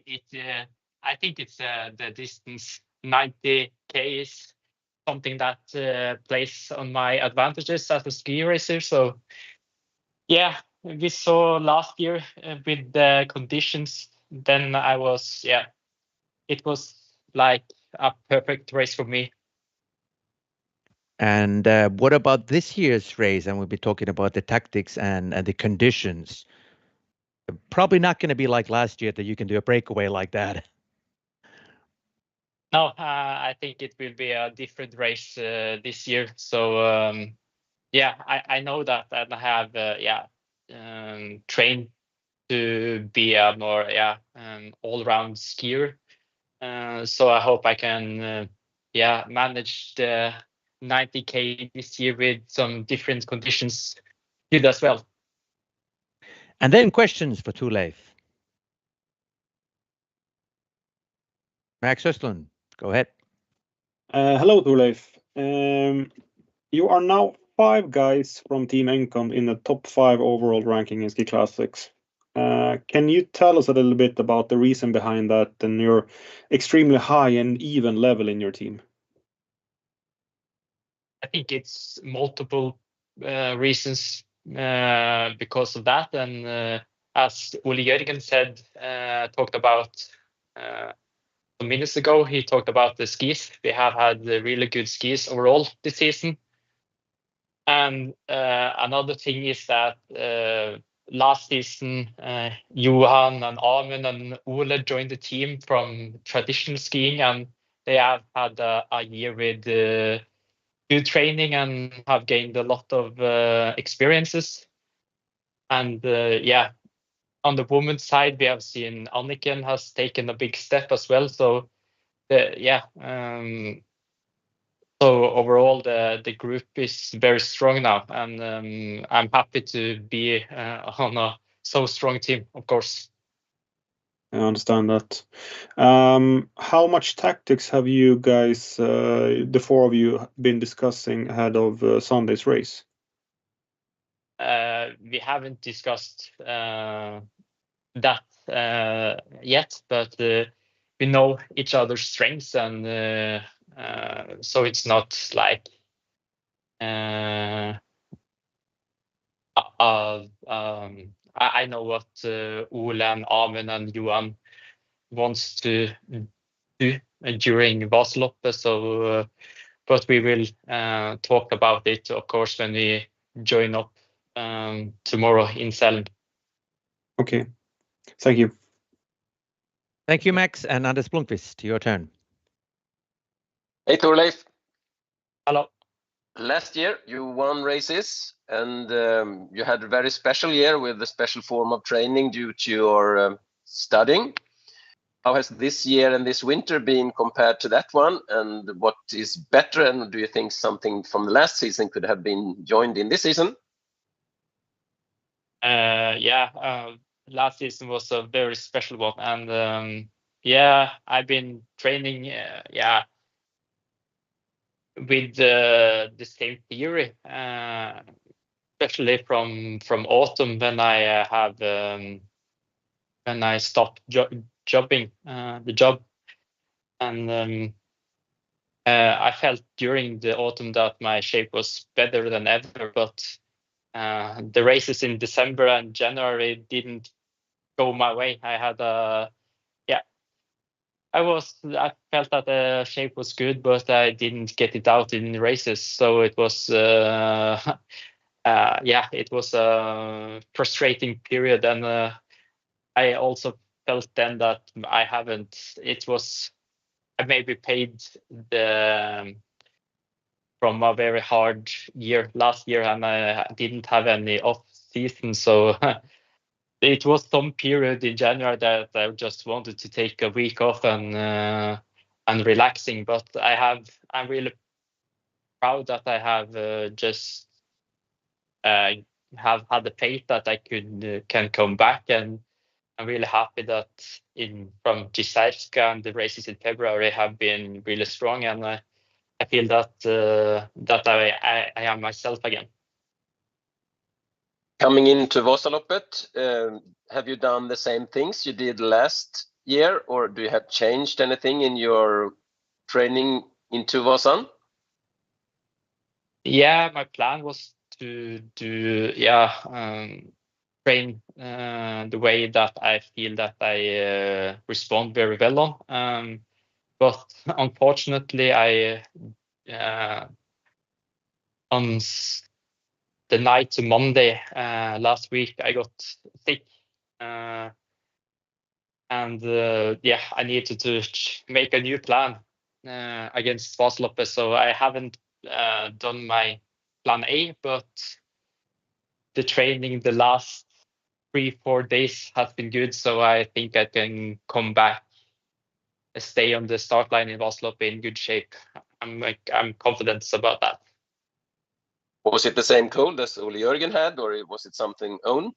I think it's the distance. 90K is something that plays on my advantages as a ski racer. So yeah, we saw last year with the conditions. Then it was like a perfect race for me. And what about this year's race? And we'll be talking about the tactics and the conditions. Probably not going to be like last year that you can do a breakaway like that. No, I think it will be a different race this year. So I know that, and I have trained to be a more all-round skier. So I hope I can manage the 90K this year with some different conditions good as well. And then questions for Torleif. Max Östlund, go ahead. Hello, Torleif. You are now 5 guys from Team Engcon in the top 5 overall ranking in Ski Classics. Can you tell us a little bit about the reason behind that and your extremely high and even level in your team? I think it's multiple reasons because of that. And as Ole Jørgen said, talked about some minutes ago, he talked about the skis. We have had really good skis overall this season. And another thing is that last season, Johan and Amund and Ole joined the team from traditional skiing, and they have had a year with good training and have gained a lot of experiences. And on the women's side, we have seen Anikken has taken a big step as well. So so overall, the group is very strong now, and I'm happy to be on a so strong team, of course. I understand that. How much tactics have you guys, the 4 of you, been discussing ahead of Sunday's race? we haven't discussed that yet, but we know each other's strengths, and so it's not like I know what Ole and Amund and Johan wants to do during Vasalopet, so but we will talk about it, of course, when we join up tomorrow in Sälen. Okay, thank you. Thank you, Max. And Anders Blomqvist, your turn. Hey, Torleif. Hello. Last year you won races, and you had a very special year with a special form of training due to your studying. How has this year and this winter been compared to that one, and what is better, and do you think something from the last season could have been joined in this season? Last season was a very special one, and yeah, I've been training with the same theory, especially from autumn when I stopped jobbing the job, and I felt during the autumn that my shape was better than ever, but the races in December and January didn't go my way. I had I felt that the shape was good, but I didn't get it out in races. So it was, it was a frustrating period. And I also felt then that I maybe paid from a very hard year last year, and I didn't have any off season. So it was some period in January that I just wanted to take a week off and relaxing. But I'm really proud that I have have had the faith that I can come back, and I'm really happy that from XVI and the races in February have been really strong, and I feel that I am myself again. Coming into Vasalopet, have you done the same things you did last year, or do you have changed anything in your training into Vasan? Yeah, my plan was to train the way that I feel that I respond very well on. But unfortunately, on the night to Monday last week, I got sick, and I needed to make a new plan against Vasalopet. So I haven't done my plan A, but the training the last 3-4 days has been good. So I think I can come back, stay on the start line in Vasalopet in good shape. I'm confident about that. Was it the same cold as Ole Jørgen had, or was it something own?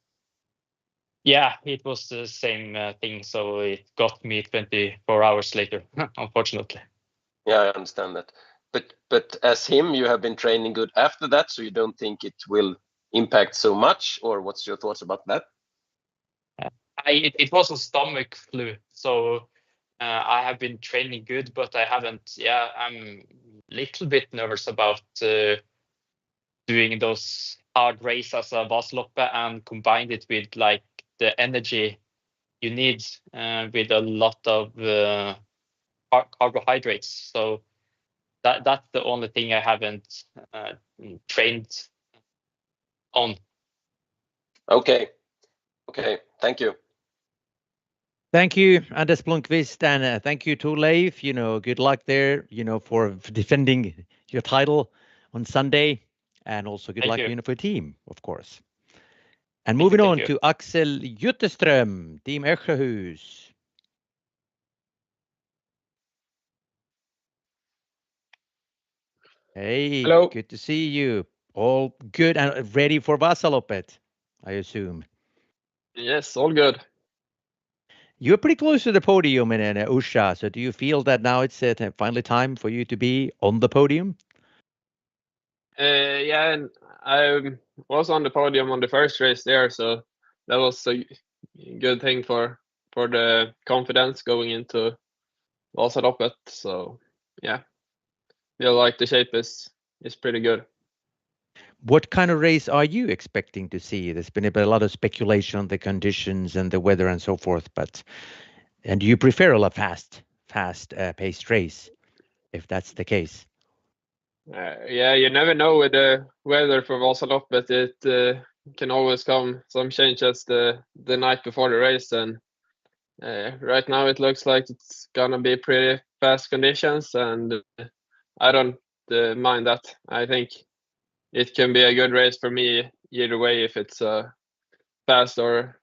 Yeah, it was the same thing. So it got me 24 hours later, unfortunately. Yeah, I understand that. But as him, you have been training good after that, so you don't think it will impact so much, or what's your thoughts about that? It was a stomach flu, so I have been training good, but I haven't. Yeah, I'm a little bit nervous about doing those hard races as a Vasalopet and combined it with like the energy you need with a lot of carbohydrates. So that's the only thing I haven't trained on. Okay, thank you. Thank you, Anders Blomqvist, and thank you, Torleif. Good luck there, for defending your title on Sunday, and also good luck, for your team, of course. And moving on to Axel Jutterström, Team Eksjöhus. Hey, hello. Good to see you. All good and ready for Vasalopet, I assume. Yes, all good. You're pretty close to the podium in Usha, so do you feel that now it's finally time for you to be on the podium? Yeah, and I was on the podium on the first race there, so that was a good thing for the confidence going into Vasalopet. So yeah, feel like the shape is pretty good. What kind of race are you expecting to see? There's been a lot of speculation on the conditions and the weather and so forth, and do you prefer a fast paced race if that's the case? Yeah, you never know with the weather for Vasalopet. It can always come some changes the night before the race, and right now it looks like it's gonna be pretty fast conditions, and I don't mind that. I think it can be a good race for me either way if it's fast or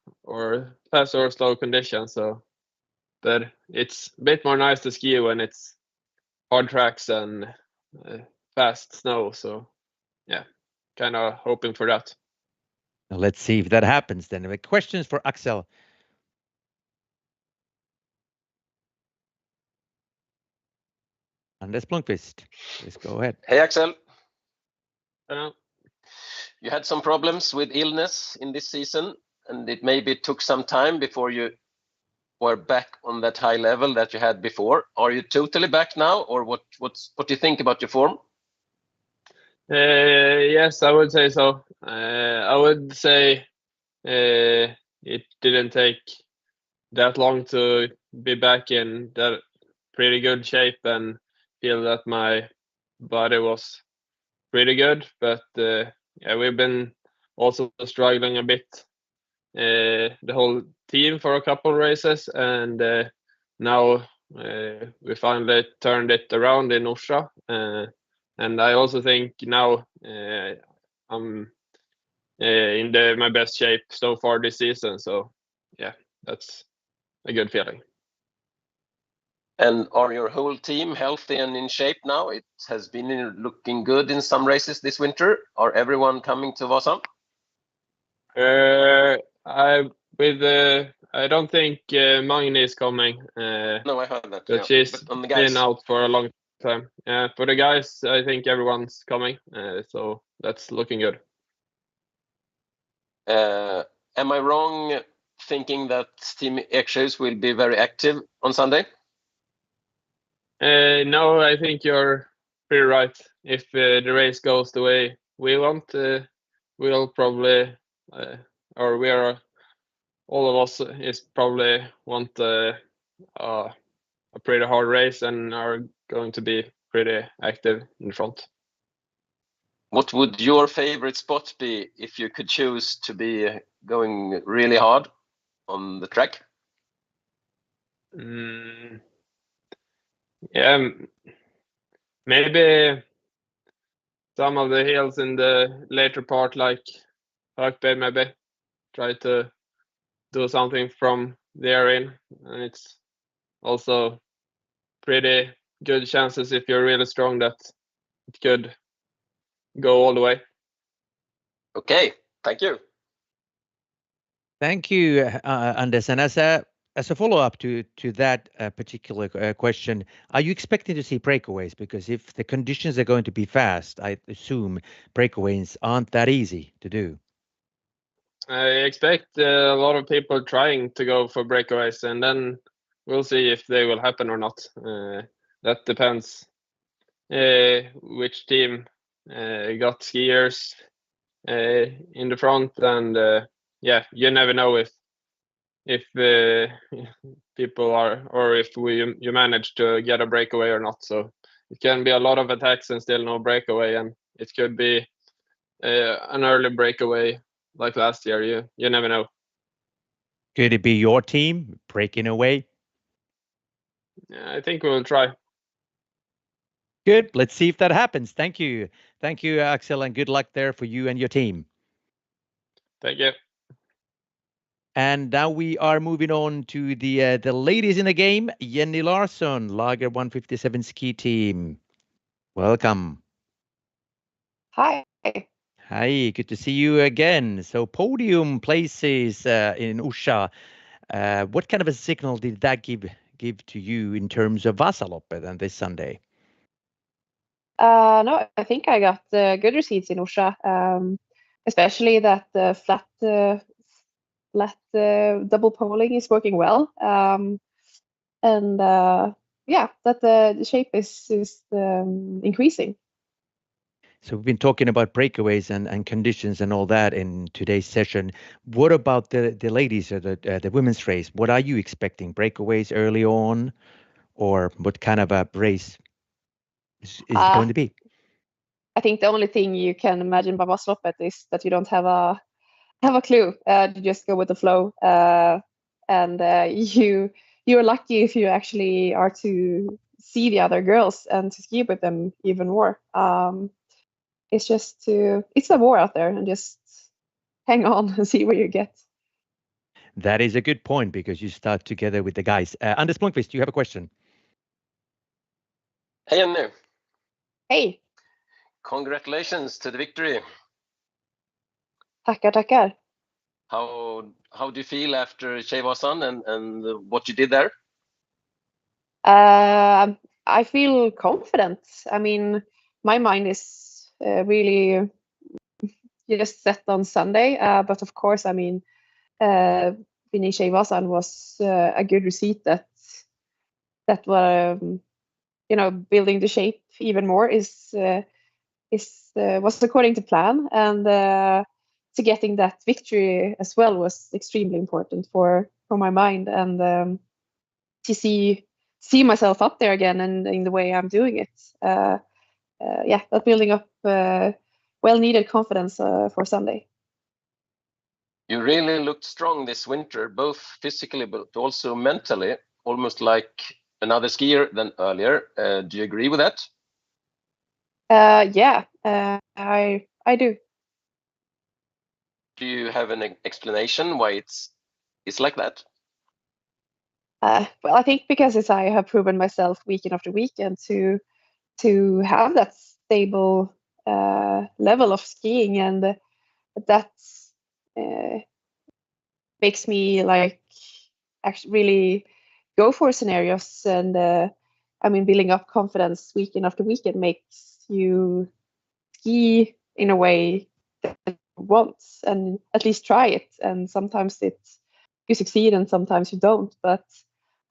slow conditions. So, but it's a bit more nice to ski when it's hard tracks and fast snow. So yeah, kind of hoping for that. Now let's see if that happens then. Questions for Axel? Anders Blomqvist, please go ahead. Hey, Axel. Hello. You had some problems with illness in this season, and it maybe took some time before you were back on that high level that you had before. Are you totally back now, or what do you think about your form? Yes, I would say so. I would say it didn't take that long to be back in that pretty good shape and feel that my body was pretty good. But yeah, we've been also struggling a bit, the whole team, for a couple of races, and now we finally turned it around in Orsa. And I also think now I'm in my best shape so far this season. So yeah, that's a good feeling. And are your whole team healthy and in shape now? It has been looking good in some races this winter. Are everyone coming to Vasa? I don't think Magni is coming. No, I heard that. But yeah. she's But on the guys, been out for a long time. For the guys, I think everyone's coming. So that's looking good. am I wrong thinking that Team Eksjöhus will be very active on Sunday? No, I think you're pretty right. If the race goes the way we want, we'll probably, or we are, all of us is probably want a pretty hard race and are going to be pretty active in front. What would your favorite spot be if you could choose to be going really hard on the track? Yeah, maybe some of the hills in the later part, like Höglund, maybe try to do something from there in, and it's also pretty good chances if you're really strong that it could go all the way. Okay, thank you. Thank you, Anders. And as a follow-up to that particular question, are you expecting to see breakaways? Because if the conditions are going to be fast, I assume breakaways aren't that easy to do. I expect a lot of people trying to go for breakaways, and then we'll see if they will happen or not. That depends which team got skiers in the front, and yeah, you never know if people are, or if you manage to get a breakaway or not. So it can be a lot of attacks and still no breakaway, and it could be an early breakaway like last year. You never know. Could it be your team breaking away? Yeah, I think we will try. Good. Let's see if that happens. Thank you, Axel, and good luck there for you and your team. Thank you. And now we are moving on to the ladies in the game. Yenni Larson, Lager 157 ski team. Welcome. Hi. Hi, good to see you again. So podium places in Orsa. What kind of a signal did that give to you in terms of Vasalopet and this Sunday? No, I think I got good receipts in Orsa, especially that flat double poling is working well, and yeah, that the shape is increasing. So we've been talking about breakaways and conditions and all that in today's session. What about the ladies or the women's race? What are you expecting? Breakaways early on, or what kind of a race is it going to be? I think the only thing you can imagine by Vasalopet is that you don't have a clue. You just go with the flow, and you're lucky if you actually are to see the other girls and to ski with them even more. It's a war out there, and just hang on and see where you get. That is a good point, because you start together with the guys. Anders Blomqvist, you have a question. Hey, Jenny. Hey. Congratulations to the victory. Tackar. How do you feel after Tjejvasan and what you did there? I feel confident. I mean, my mind is really just set on Sunday, but of course, I mean, winning Tjejvasan was a good receipt that building the shape even more was according to plan, and to getting that victory as well was extremely important for my mind, and to see myself up there again and in the way I'm doing it. That building up well-needed confidence for Sunday. You really looked strong this winter, both physically but also mentally, almost like another skier than earlier. Do you agree with that? Yeah, I do. Do you have an explanation why it's like that? Well, I think because I have proven myself week after week, and to have that stable level of skiing, and that makes me like actually really go for scenarios, and I mean, building up confidence week after week, it makes you ski in a way that you want, and at least try it. And sometimes you succeed and sometimes you don't, but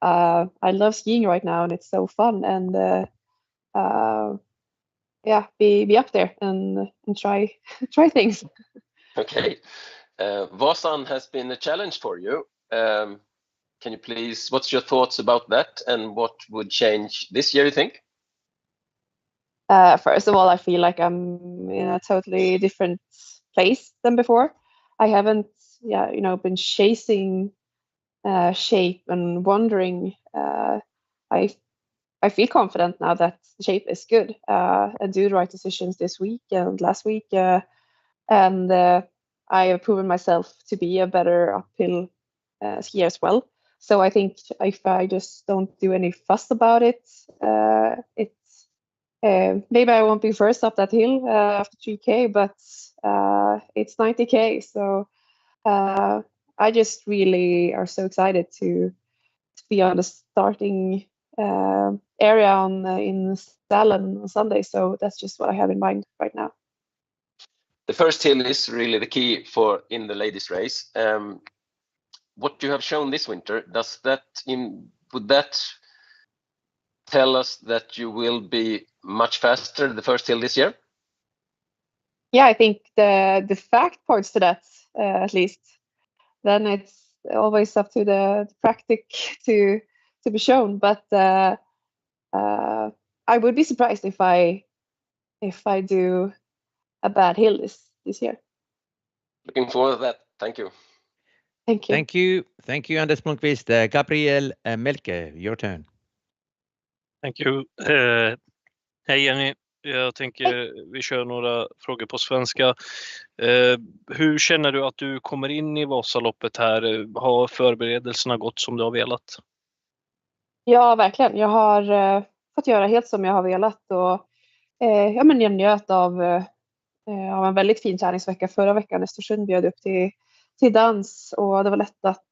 I love skiing right now, and it's so fun, and be up there and try things. Okay. Vasan has been a challenge for you. Can you please, what's your thoughts about that, and what would change this year, you think? First of all, I feel like I'm in a totally different place than before. I haven't, been chasing shape and wondering. I feel confident now that the shape is good, and do the right decisions this week and last week, and I have proven myself to be a better uphill skier as well. So I think if I just don't do any fuss about it, maybe I won't be first up that hill after 3K, but it's 90K. So I just really are so excited to be on the starting area in Stallen on Sunday. So that's just what I have in mind right now. The first hill is really the key in the ladies race. What you have shown this winter, would that tell us that you will be much faster the first hill this year? Yeah, I think the fact points to that, at least. Then it's always up to the practice to be shown. But I would be surprised if I do a bad hill this year. Looking forward to that. Thank you. Thank you. Thank you. Thank you, Anders Blomqvist. Gabriel Melke, your turn. Thank you. Hej Jenny. Jag tänker vi kör några frågor på svenska. Hur känner du att du kommer in i Vasaloppet här? Har förberedelserna gått som du har velat? Ja, verkligen. Jag har fått göra helt som jag har velat, och jag njöt av en väldigt fin träningsvecka förra veckan. Östersund bjöd upp till dans, och det var lätt att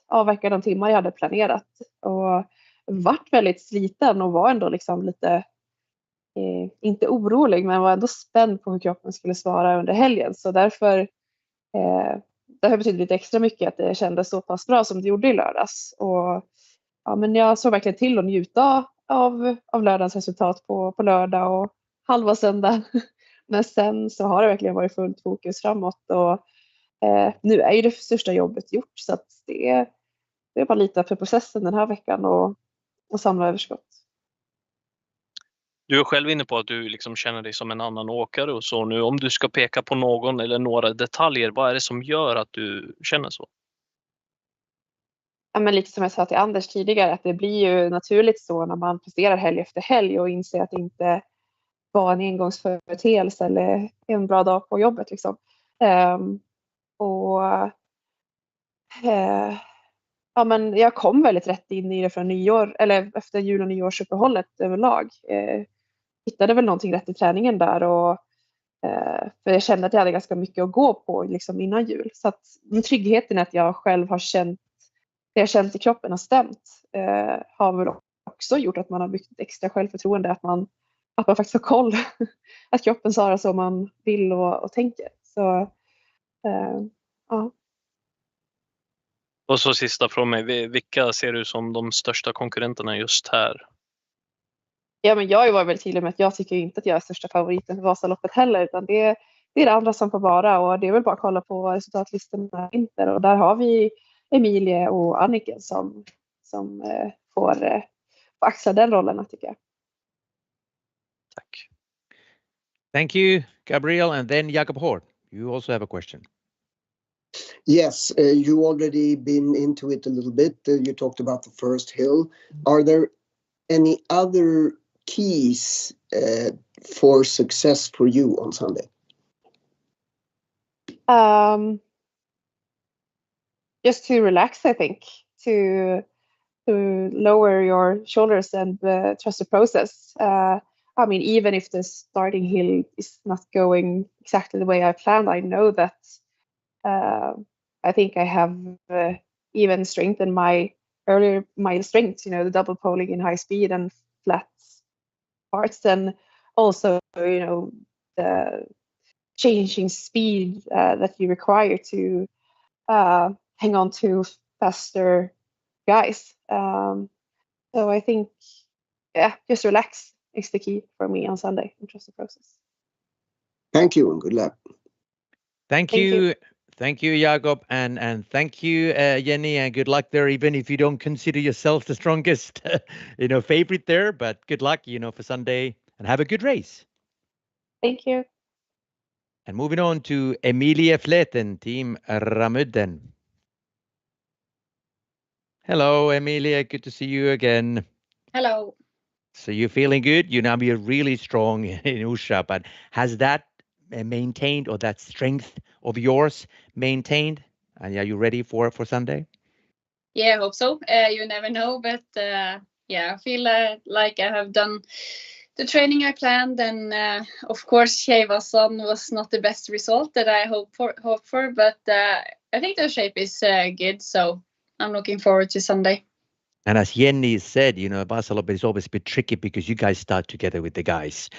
avverka de timmar jag hade planerat, och vart väldigt sliten och var ändå liksom lite inte orolig, men var ändå spänd på hur kroppen skulle svara under helgen. Så därför betyder lite extra mycket att det kändes så pass bra som det gjorde i lördags. Och ja, men jag såg verkligen till att njuta av lördagens resultat på lördag och halva söndag. Men sen så har det verkligen varit fullt fokus framåt, och nu är ju det största jobbet gjort, så att det är bara lite för processen den här veckan och samla överskott. Du är själv inne på att du liksom känner dig som en annan åkare och så nu. Om du ska peka på någon eller några detaljer, vad är det som gör att du känner så? Ja, men lite som jag sa till Anders tidigare, att det blir ju naturligt så när man presterar helg efter helg och inser att det inte var en engångsföreteelse eller en bra dag på jobbet liksom. Ja, men jag kom väldigt rätt in i det från nyår, eller efter jul- och nyårsuppehållet överlag. Hittade väl någonting rätt i träningen där, och för jag kände att jag hade ganska mycket att gå på liksom innan jul. Så att tryggheten att jag själv har känt, det jag känt i kroppen har stämt, har väl också gjort att man har byggt ett extra självförtroende, att man faktiskt har koll. Att kroppen svarar som man vill och tänker. Så ja. Och så sista från mig, vilka ser du som de största konkurrenterna just här? Ja, men jag var väl tydlig med att jag tycker inte att jag är största favoriten för Vasaloppet heller, utan det är det andra som får vara, och det är väl bara att kolla på resultatlistorna vinter, och där har vi Emilie och Anikken som får axla den rollen, tycker jag. Tack. Thank you, Gabriel, and then Jakob Hård. You also have a question. Yes, you already been into it a little bit. You talked about the first hill. Are there any other keys for success for you on Sunday? Just to relax, I think, to lower your shoulders and trust the process. I mean, even if the starting hill is not going exactly the way I planned, I know that I think I have even strengthened my strengths, you know, the double poling in high speed and flat parts, and also, you know, the changing speed that you require to hang on to faster guys. So I think, yeah, just relax is the key for me on Sunday and trust the process. Thank you and good luck. Thank you. Thank you, Jakob, and thank you, Yenni, and good luck there, even if you don't consider yourself the strongest, favorite there, but good luck, for Sunday, and have a good race. Thank you. And moving on to Emilia Fleten, team Ramudden. Hello, Emilia, good to see you again. Hello. So you're feeling good? You now be really strong in Usha, but has that maintained, or that strength of yours maintained? And are you ready for Sunday? Yeah, I hope so. You never know, but yeah, I feel like I have done the training I planned, and of course Eksjöhus was not the best result that I hoped for, but I think the shape is good, so I'm looking forward to Sunday. And as Yenni said, Vasalopet is always a bit tricky because you guys start together with the guys.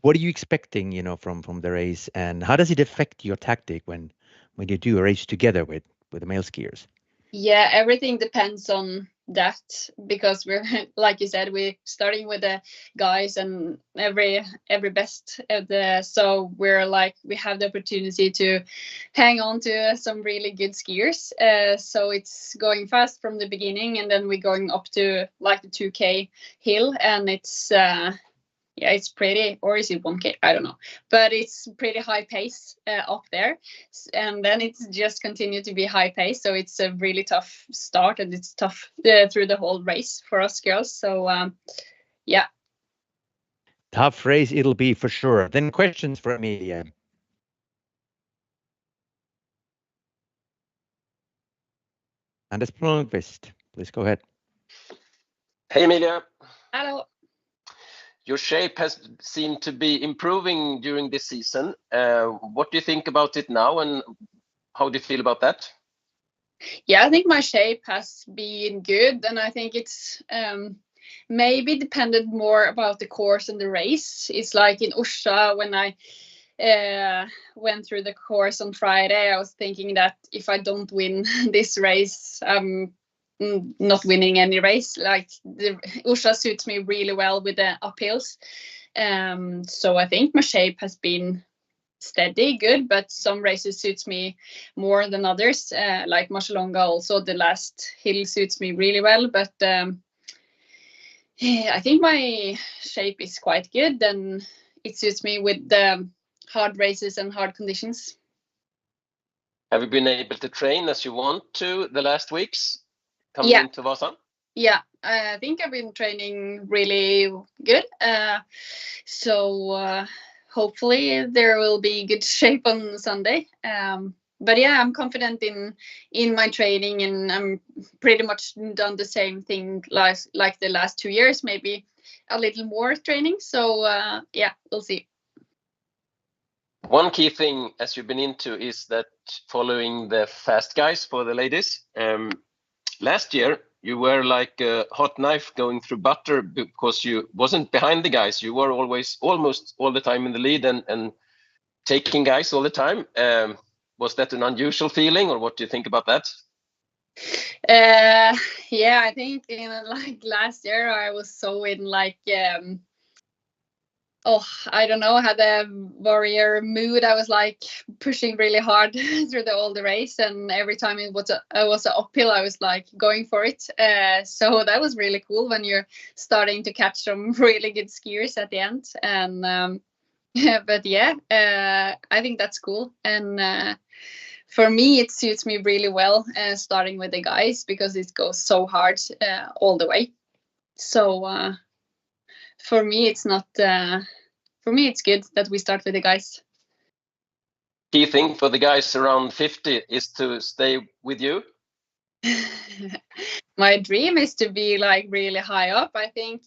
What are you expecting, from the race, and how does it affect your tactic when you do a race together with the male skiers? Yeah, everything depends on that, because we're, like you said, we're starting with the guys and every best so we're like, we have the opportunity to hang on to some really good skiers, so it's going fast from the beginning, and then we're going up to like the 2K hill, and it's yeah, it's pretty, or is it 1K? I don't know, but it's pretty high pace up there, and then it's just continue to be high pace. So it's a really tough start, and it's tough through the whole race for us girls. So yeah, tough race it'll be for sure. Then questions for Emilia. Anders Blomqvist, please go ahead. Hey Emilia. Hello. Your shape has seemed to be improving during this season. What do you think about it now, and how do you feel about that? Yeah, I think my shape has been good, and I think it's maybe depended more about the course and the race. It's like in Orsa, when I went through the course on Friday, I was thinking that if I don't win this race, I'm not winning any race. Like the Orsa suits me really well with the uphills. So I think my shape has been steady, good, but some races suits me more than others. Like Marcialonga also, the last hill suits me really well, but I think my shape is quite good and it suits me with the hard races and hard conditions. Have you been able to train as you want to the last weeks coming into Vasa? Yeah, I think I've been training really good. So hopefully there will be good shape on Sunday. But yeah, I'm confident in my training, and I'm pretty much done the same thing like the last 2 years, maybe a little more training. So yeah, we'll see. One key thing as you've been into is that following the fast guys for the ladies. Last year you were like a hot knife going through butter because you wasn't behind the guys. You were always almost all the time in the lead and taking guys all the time. Was that an unusual feeling, or what do you think about that? Yeah, I think like last year I was so in like I don't know, had a warrior mood. I was like pushing really hard through all the race, and every time it was an uphill, I was like going for it. So that was really cool when you're starting to catch some really good skiers at the end. And but yeah, I think that's cool. And for me, it suits me really well starting with the guys because it goes so hard all the way. So for me, it's not. For me, it's good that we start with the guys. Key thing for the guys around 50 is to stay with you. My dream is to be like really high up. I think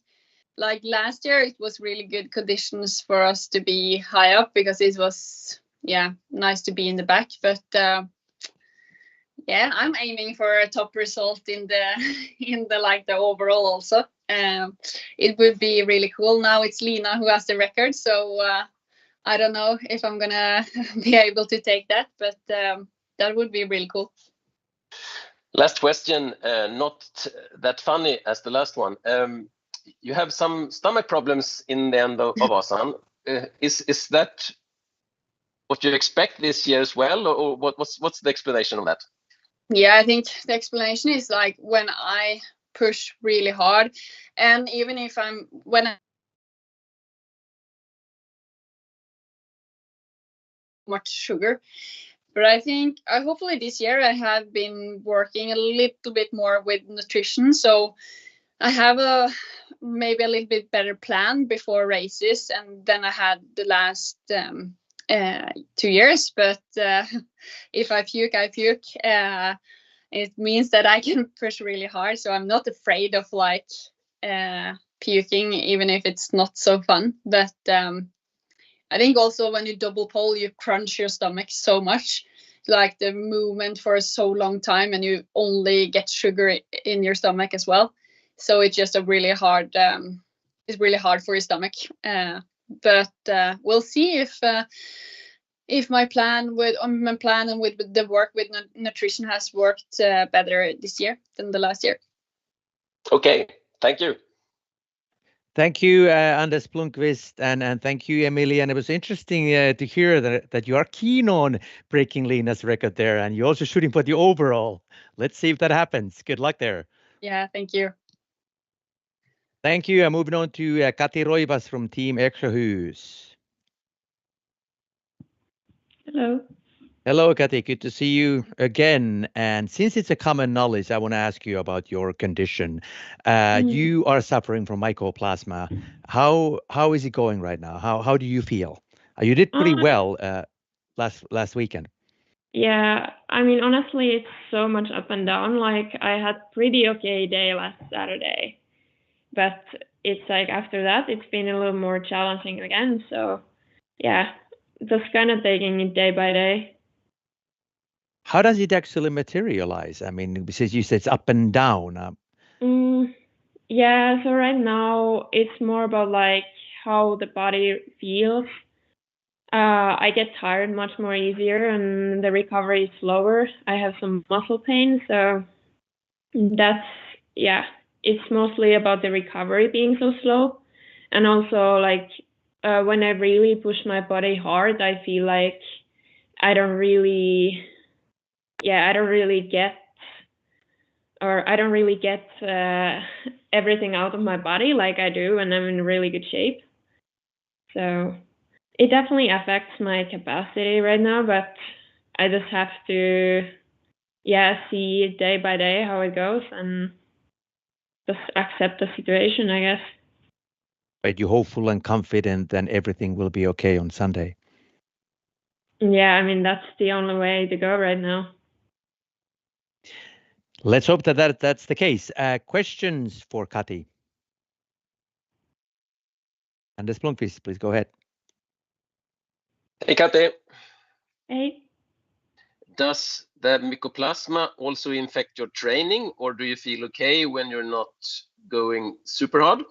like last year it was really good conditions for us to be high up because it was nice to be in the back. But yeah, I'm aiming for a top result in the like the overall also. It would be really cool. Now it's Lina who has the record, so I don't know if I'm gonna be able to take that, but that would be really cool. Last question, not that funny as the last one. You have some stomach problems in the end of Vasan. Is that what you expect this year as well, or what's the explanation of that? Yeah, I think the explanation is like when I push really hard, and even if when I much sugar, but I think hopefully this year I have been working a little bit more with nutrition, so I have maybe a little bit better plan before races, and then I had the last 2 years. But if I puke, I puke. It means that I can push really hard, so I'm not afraid of like puking, even if it's not so fun. But I think also when you double pole, you crunch your stomach so much, like the movement for so long time, and you only get sugar in your stomach as well. So it's just a really hard. It's really hard for your stomach. But we'll see if my plan and with the work with nutrition has worked better this year than the last year. Okay, thank you. Thank you, Anders Blomqvist, and thank you, Emilie. And it was interesting to hear that you are keen on breaking Lina's record there, and you're also shooting for the overall. Let's see if that happens. Good luck there. Yeah, thank you. Thank you. I'm moving on to Kati Roivas from Team Eksjöhus. Hello. Hello, Kati. Good to see you again. And since it's a common knowledge, I want to ask you about your condition. You are suffering from mycoplasma. How is it going right now? How do you feel? You did pretty well last weekend. Yeah, I mean, honestly, it's so much up and down. Like I had pretty okay day last Saturday, but it's like after that, it's been a little more challenging again. So yeah, just kind of taking it day by day. How does it actually materialize? I mean, because you said it's up and down. Yeah, so right now it's more about like how the body feels. I get tired much more easier and the recovery is slower. I have some muscle pain, so that's, yeah, it's mostly about the recovery being so slow. And also like when I really push my body hard, I feel like I don't really get everything out of my body like I do when I'm in really good shape. So it definitely affects my capacity right now, but I just have to, see day by day how it goes and just accept the situation, I guess. But you're hopeful and confident and everything will be okay on Sunday. Yeah, I mean, that's the only way to go right now. Let's hope that's the case. Questions for Kati? Anders Blomqvist, please go ahead. Hey, Kati. Hey. Does the mycoplasma also infect your training, or do you feel okay when you're not going super hard?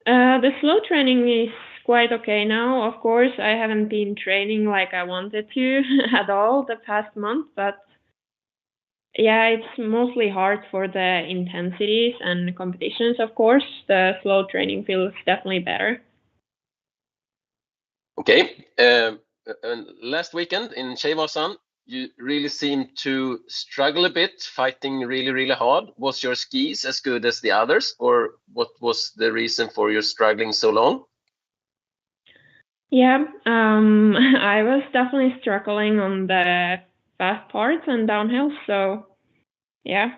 The slow training is quite okay now. Of course, I haven't been training like I wanted to at all the past month, but yeah, it's mostly hard for the intensities and competitions, of course. The slow training feels definitely better. Okay. And last weekend in XVI, you really seemed to struggle a bit, fighting really, really hard. Was your skis as good as the others, or what was the reason for your struggling so long? Yeah, I was definitely struggling on the fast parts and downhill, so yeah.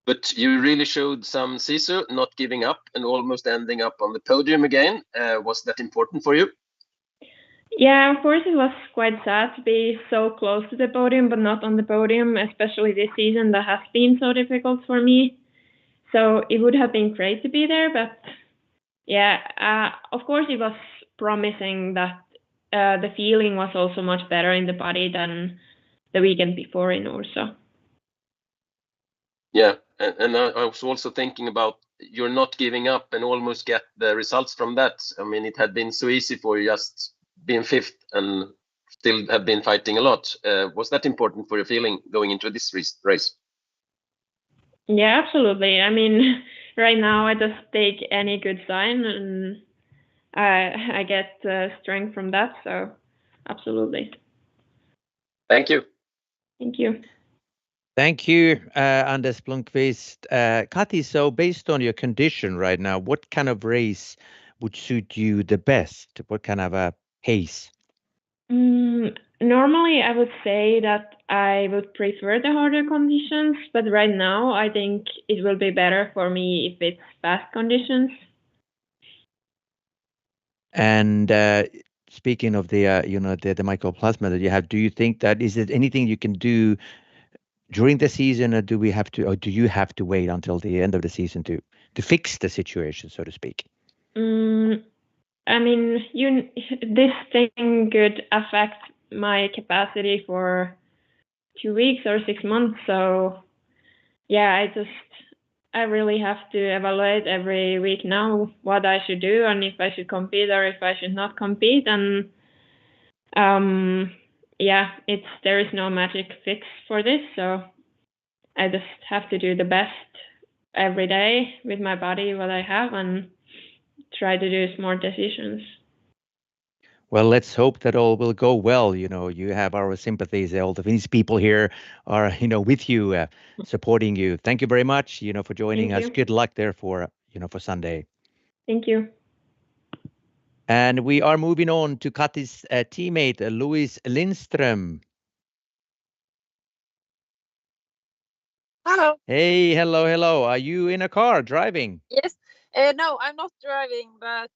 But you really showed some sisu, not giving up and almost ending up on the podium again. Was that important for you? Yeah, of course it was quite sad to be so close to the podium, but not on the podium, especially this season that has been so difficult for me. So it would have been great to be there, but yeah, of course it was promising that the feeling was also much better in the body than the weekend before in Ursa. Yeah, and I was also thinking about you're not giving up and almost get the results from that. I mean, it had been so easy for you just being fifth and still have been fighting a lot. Was that important for your feeling going into this race? Yeah, absolutely. I mean, right now I just take any good sign and I get strength from that. So absolutely. Thank you. Thank you. Thank you, Anders Blomqvist. Kati, so based on your condition right now, what kind of race would suit you the best? What kind of a pace? Normally, I would say that I would prefer the harder conditions, but right now I think it will be better for me if it's fast conditions. And speaking of the the mycoplasma that you have, do you think that is it anything you can do during the season, or do you have to wait until the end of the season to fix the situation, so to speak? I mein, this thing could affect my capacity for 2 weeks or 6 months. So yeah, I really have to evaluate every week now what I should do and if I should compete or if I should not compete. And yeah, there is no magic fix for this. So I just have to do the best every day with my body, what I have, and try to do smart decisions. Well, let's hope that all will go well. You know, you have our sympathies. All the Finnish people here are, with you, supporting you. Thank you very much, for joining us. Good luck there for Sunday. Thank you. And we are moving on to Kati's teammate, Louise Lindstrom. Hello. Hey, hello. Are you in a car driving? Yes. No, I'm not driving, but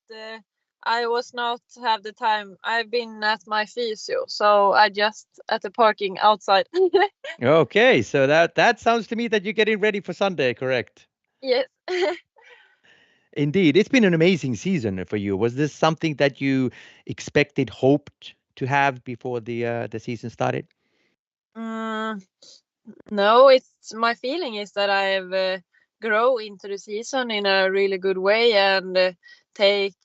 I was not have the time. I've been at my physio, so I just at the parking outside. Okay, so that sounds to me that you're getting ready for Sunday, correct? Yes. Indeed, it's been an amazing season for you. Was this something that you expected, hoped to have before the season started? No, it's my feeling is that I've grow into the season in a really good way and take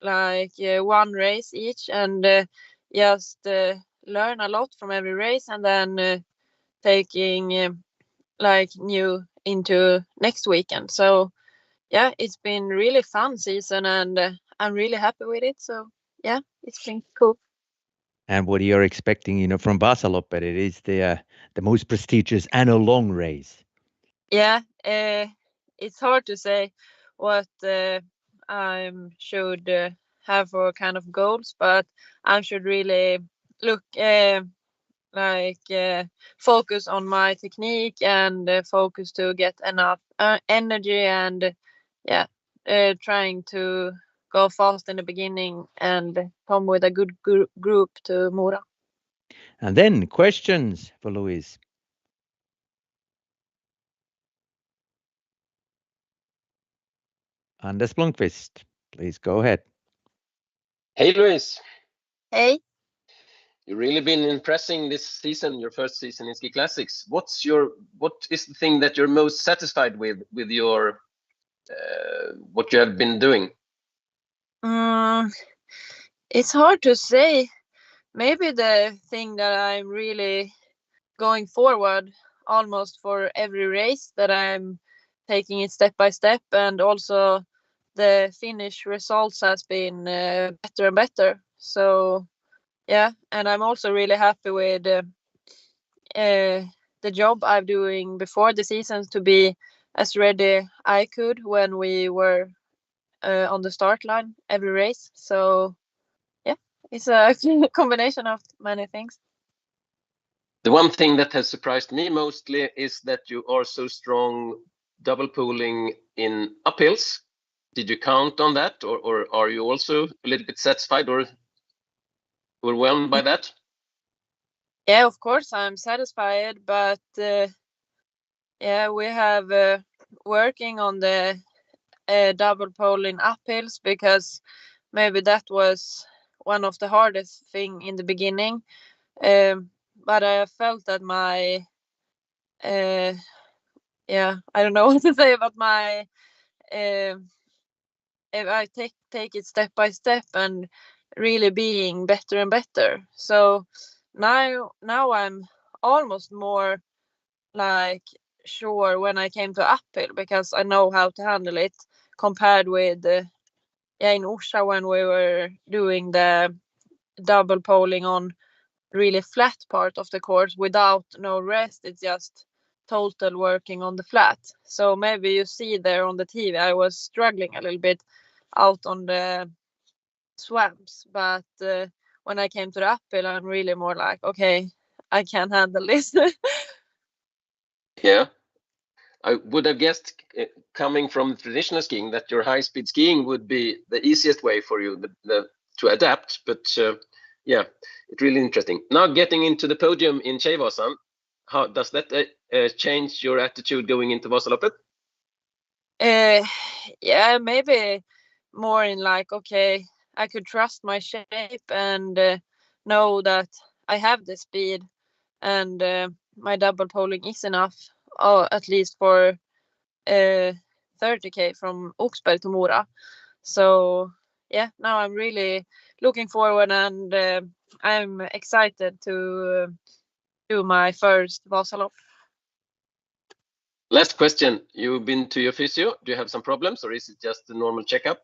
like one race each and just learn a lot from every race and then taking like new into next weekend. So yeah, it's been really fun season and I'm really happy with it. So yeah, it's been cool. And what you're expecting, you know, from Vasalopet, it is the most prestigious and a long race. Yeah, it's hard to say what I should have for kind of goals, but I should really look focus on my technique and focus to get enough energy and trying to go fast in the beginning and come with a good group to Mora. And then questions for Louise. Anders Blomqvist, please go ahead. Hey, Louise. Hey. You've really been impressing this season, your first season in Ski Classics. What is the thing that you're most satisfied with your what you have been doing? It's hard to say. Maybe the thing that I'm really going forward almost for every race, that I'm taking it step by step, and also the finish results has been better and better. So yeah, and I'm also really happy with the job I'm doing before the season to be as ready I could when we were on the start line every race. So yeah, it's a combination of many things. The one thing that has surprised me mostly is that you are so strong double pulling in uphills. Did you count on that, or are you also a little bit satisfied or overwhelmed by that? Yeah, of course I'm satisfied, but yeah, we have working on the double pole in uphills, because maybe that was one of the hardest thing in the beginning. But I felt that my I don't know what to say about my if I take it step by step and really being better and better. So now I'm almost more like sure when I came to uphill, because I know how to handle it, compared with in Orsa when we were doing the double poling on really flat part of the course without no rest. It's just total working on the flat. So maybe you see there on the TV I was struggling a little bit out on the swamps, but when I came to the uphill I'm really more like, okay, I can handle this. Yeah, I would have guessed coming from traditional skiing that your high speed skiing would be the easiest way for you to adapt, but yeah, it's really interesting. Now getting into the podium in Eksjöhus, how does that change your attitude going into Vasalopet? Yeah, maybe more in like, okay, I could trust my shape and know that I have the speed and my double poling is enough, at least for 30k from Oxberg to Mora. So yeah, now I'm really looking forward and I'm excited to do my first Vasalopet. Last question. You've been to your physio. Do you have some problems, or is it just a normal checkup?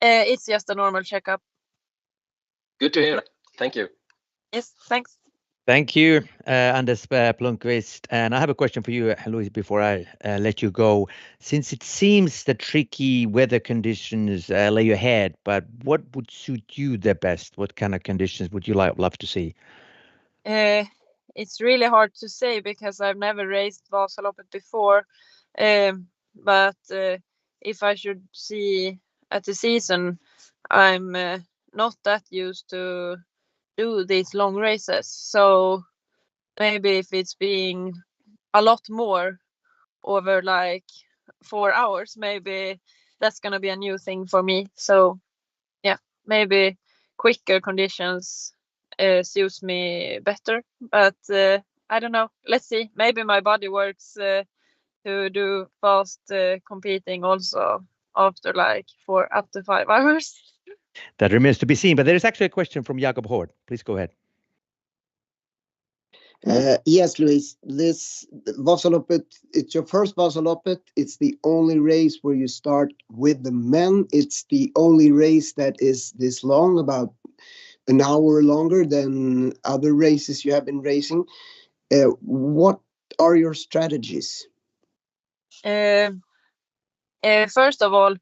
It's just a normal checkup. Good to hear. Thank you. Yes, thanks. Thank you, Anders Blomqvist. And I have a question for you, Louise, before I let you go. Since it seems the tricky weather conditions lay ahead, but what would suit you the best? What kind of conditions would you love to see? It's really hard to say because I've never raced Vasalopet before. But if I should see at the season, I'm not that used to do these long races. So maybe if it's being a lot more over like 4 hours, maybe that's gonna be a new thing for me. So yeah, maybe quicker conditions suits me better, but I don't know. Let's see. Maybe my body works to do fast competing also after like for up to 5 hours. That remains to be seen. But there is actually a question from Jakob Hård. Please go ahead. Yes, Louise. This Vasalopet, it's your first Vasalopet. It's the only race where you start with the men. It's the only race that is this long, about an hour longer than other races you have been racing. What are your strategies? First of all,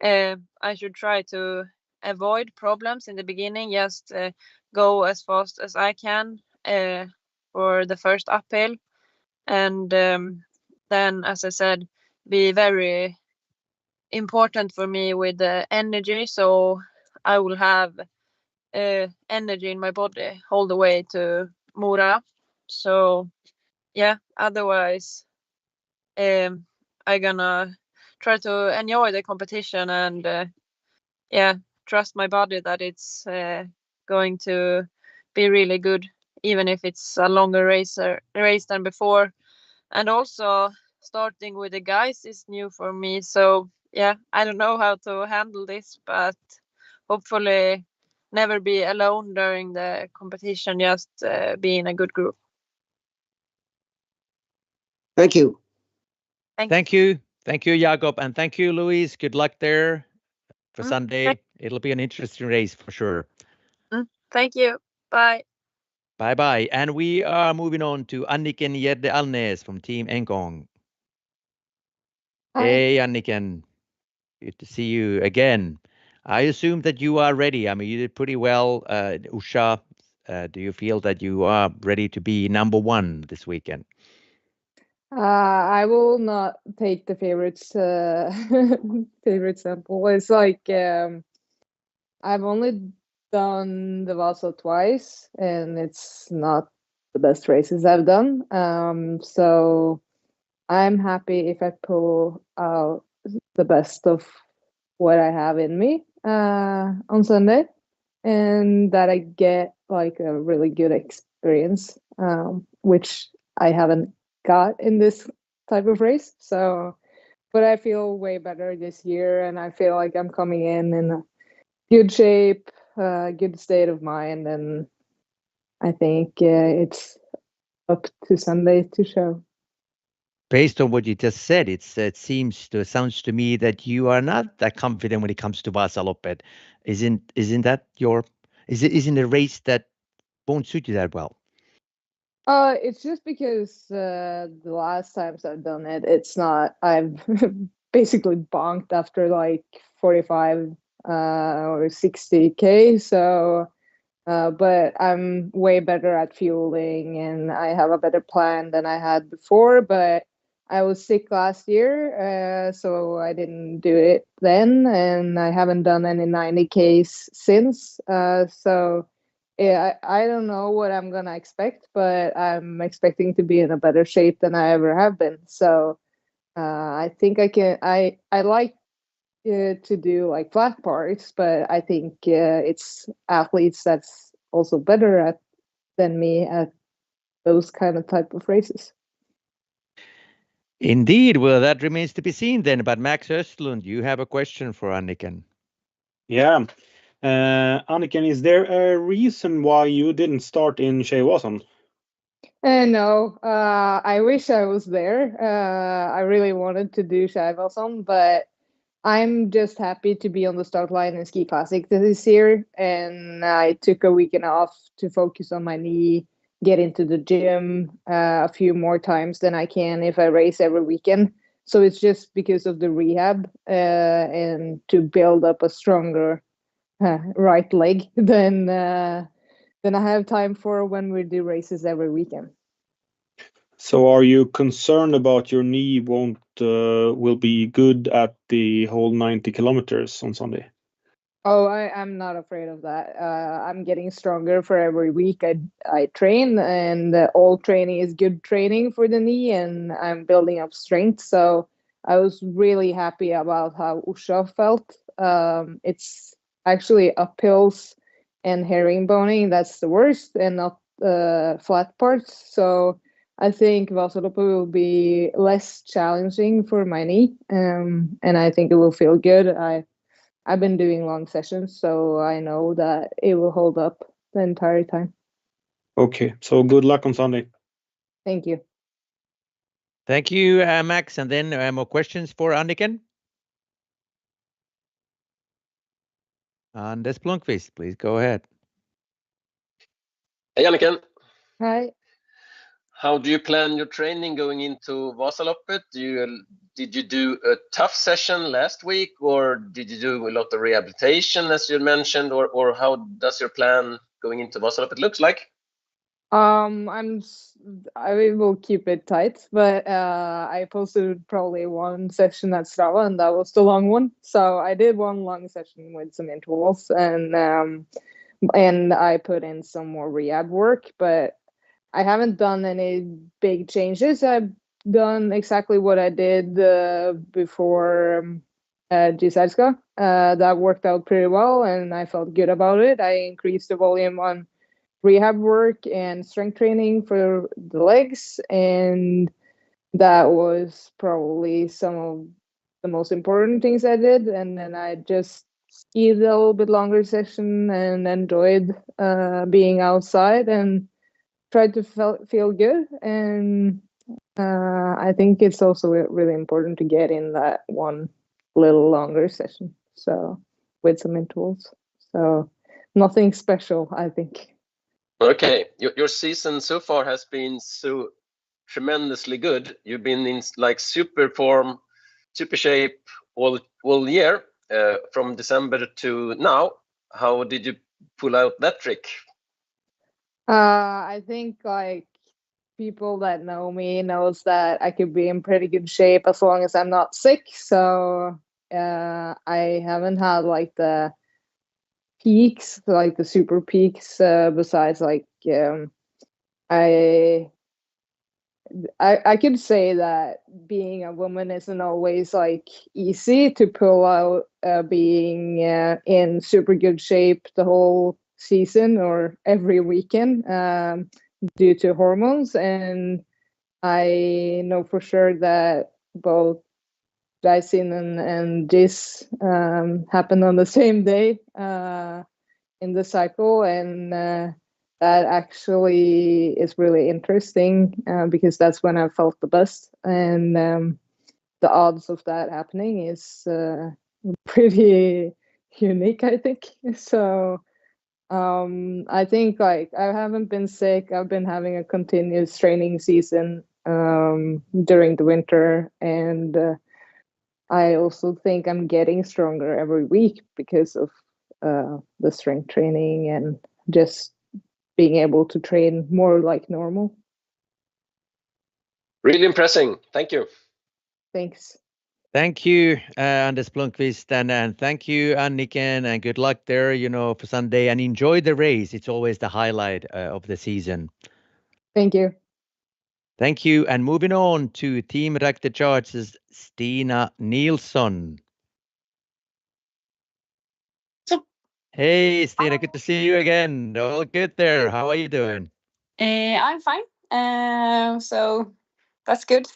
I should try to avoid problems in the beginning. Just go as fast as I can for the first uphill, and then, as I said, be very important for me with the energy. So I will have energy in my body all the way to Mora. So yeah, otherwise I gonna try to enjoy the competition and trust my body that it's going to be really good, even if it's a longer race than before. And also starting with the guys is new for me, so yeah, I don't know how to handle this, but hopefully never be alone during the competition, just be in a good group. Thank you. Thank you, Jakob, and thank you, Louise. Good luck there for Sunday. It'll be an interesting race for sure. Thank you. Bye. Bye. And we are moving on to Anikken Gjerde Alnes from Team Engcon. Hi. Hey, Anikken. Good to see you again. I assume that you are ready. I mean, you did pretty well, Usha. Do you feel that you are ready to be number one this weekend? I will not take the favorites favorite sample. It's like I've only done the Vasa twice, and it's not the best races I've done. So I'm happy if I pull out the best of what I have in me on Sunday, and that I get like a really good experience, which I haven't got in this type of race. So, but I feel way better this year, and I feel like I'm coming in a good shape, good state of mind, and I think it's up to Sunday to show. Based on what you just said, it sounds to me that you are not that confident when it comes to Vasalopet. Isn't a race that won't suit you that well? It's just because the last times I've done it, it's not. I've basically bonked after like 45 or 60K. So, but I'm way better at fueling, and I have a better plan than I had before. But I was sick last year, so I didn't do it then, and I haven't done any 90Ks since. So. Yeah, I don't know what I'm gonna expect, but I'm expecting to be in a better shape than I ever have been. So I think I can. I like to do like flat parts, but I think it's athletes that's also better at than me at those kind of type of races. Indeed. Well, that remains to be seen then. But Max Östlund, you have a question for Anikken. Yeah. Anikken, is there a reason why you didn't start in Eksjöhus? No, I wish I was there. I really wanted to do Eksjöhus, but I'm just happy to be on the start line in Ski Classic this year, and I took a weekend off to focus on my knee, get into the gym a few more times than I can if I race every weekend. So it's just because of the rehab and to build up a stronger right leg than I have time for when we do races every weekend. So are you concerned about your knee will be good at the whole 90 kilometers on Sunday? Oh, I'm not afraid of that. I'm getting stronger for every week I train, and all training is good training for the knee, and I'm building up strength. So I was really happy about how Usha felt. It's actually uphills and herringboning that's the worst, and not flat parts. So I think Vasalopet will be less challenging for my knee, and I think it will feel good. I've been doing long sessions, so I know that it will hold up the entire time. Okay, so good luck on Sunday. Thank you. Thank you, Max. And then more questions for Anikken? Anders Blomqvist, please go ahead. Hey, Anikken. Hi. How do you plan your training going into Vasaloppet? Did you do a tough session last week, or did you do a lot of rehabilitation, as you mentioned, or how does your plan going into Vasaloppet looks like? I will keep it tight, but I posted probably one session at Strava, and that was the long one. So I did one long session with some intervals, and I put in some more rehab work, but I haven't done any big changes. I've done exactly what I did before XVI. That worked out pretty well, and I felt good about it. I increased the volume on rehab work and strength training for the legs, and that was probably some of the most important things I did. And then I just skied a little bit longer session and enjoyed being outside and tried to feel good. And I think it's also really important to get in that one little longer session, so with some intervals. So nothing special, I think. Okay, your season so far has been so tremendously good. You've been in like super form, super shape all year from December to now. How did you pull out that trick? I think like people that know me knows that I could be in pretty good shape as long as I'm not sick. So I haven't had like the peaks, like the super peaks. Besides, like I could say that being a woman isn't always like easy to pull out being in super good shape the whole season or every weekend due to hormones. And I know for sure that both Daehlie and this happened on the same day in the cycle, and that actually is really interesting because that's when I felt the best, and the odds of that happening is pretty unique, I think. So I think like I haven't been sick. I've been having a continuous training season during the winter, and I also think I'm getting stronger every week because of the strength training and just being able to train more like normal. Really impressive. Thank you. Thanks. Thank you, Anders Blomqvist, and thank you, Anikken, and good luck there, for Sunday, and enjoy the race. It's always the highlight of the season. Thank you. Thank you, and moving on to Team Ragde Charges, Stina Nilsson. Hey, Stina, good to see you again. All good there. How are you doing? I'm fine. So that's good.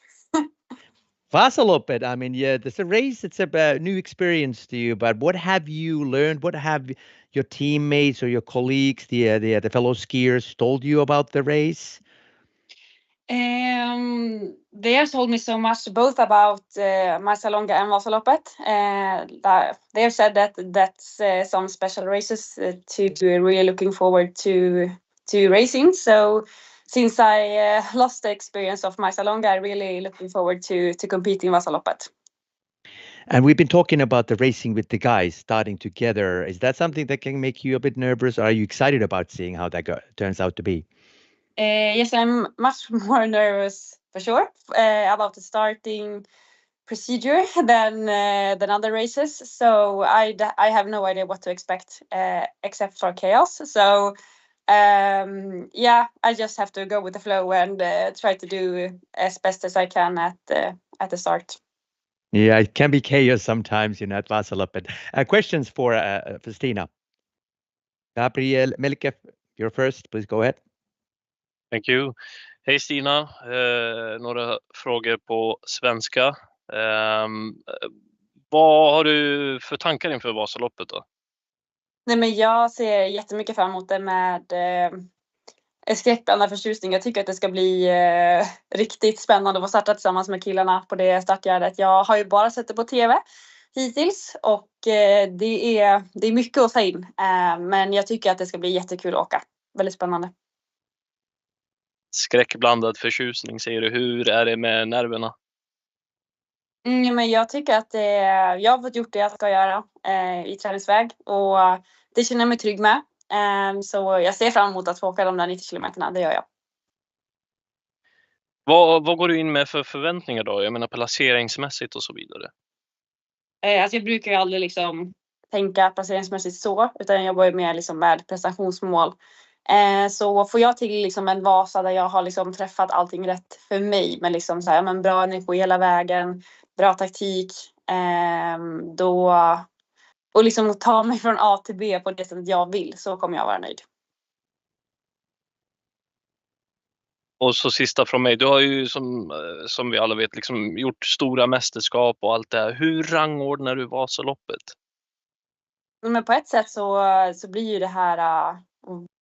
Vasalopet, I mean, yeah, there's a race. It's a new experience to you, but what have you learned? What have your teammates or your colleagues, the fellow skiers, told you about the race? They have told me so much, both about Marcialonga and Vasalopet. They have said that that's some special races to really looking forward to racing. So since I lost the experience of Marcialonga, I'm really looking forward to competing Vasalopet. And we've been talking about the racing with the guys starting together. Is that something that can make you a bit nervous? Or are you excited about seeing how that turns out to be? Yes, I'm much more nervous for sure about the starting procedure than other races. So I have no idea what to expect except for chaos. So yeah, I just have to go with the flow and try to do as best as I can at the start. Yeah, it can be chaos sometimes, at Vasalopet. Questions for Stina. Gabriel Melkeff, you're first. Please go ahead. Thank you. Hej Stina, några frågor på svenska. Vad har du för tankar inför Vasaloppet då? Nej, men jag ser jättemycket fram emot det med skräckblandad förtjusning. Jag tycker att det ska bli riktigt spännande att få starta tillsammans med killarna på det startgärdet. Jag har ju bara sett det på TV hittills och det är mycket att ta in. Men jag tycker att det ska bli jättekul att åka. Väldigt spännande. Skräckblandad förtjusning säger du. Hur är det med nerverna? Men jag tycker att jag har fått gjort det jag ska göra i träningsväg och det känner jag mig trygg med. Så jag ser fram emot att få åka de där 90 kilometerna, det gör jag. Vad går du in med för förväntningar då? Jag menar placeringsmässigt och så vidare. Alltså jag brukar ju aldrig liksom tänka placeringsmässigt så, utan jag jobbar ju mer liksom med prestationsmål. Så får jag till liksom en Vasa där jag har liksom träffat allting rätt för mig med liksom så här, men bra energi hela vägen, bra taktik, då och liksom ta mig från A till B på det sättet jag vill, så kommer jag vara nöjd. Och så sista från mig. Du har ju som vi alla vet liksom gjort stora mästerskap och allt det här. Hur rangordnar du Vasaloppet? Men på ett sätt så blir ju det här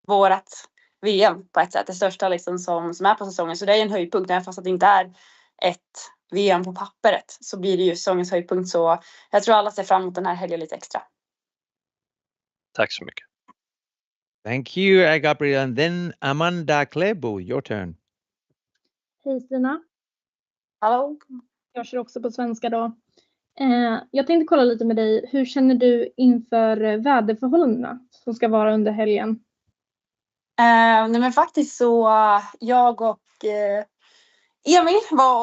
vårat VM på ett sätt. Det största liksom som är på säsongen. Så det är en höjdpunkt. Även fast det inte är ett VM på pappret så blir det ju säsongens höjdpunkt. Så jag tror alla ser fram emot den här helgen lite extra. Tack så mycket. Thank you, Gabriel. And then Amanda Klebo, your turn. Hej Stina. Hallå. Jag kör också på svenska då. Jag tänkte kolla lite med dig. Hur känner du inför väderförhållandena som ska vara under helgen? Nej men faktiskt så jag och Emil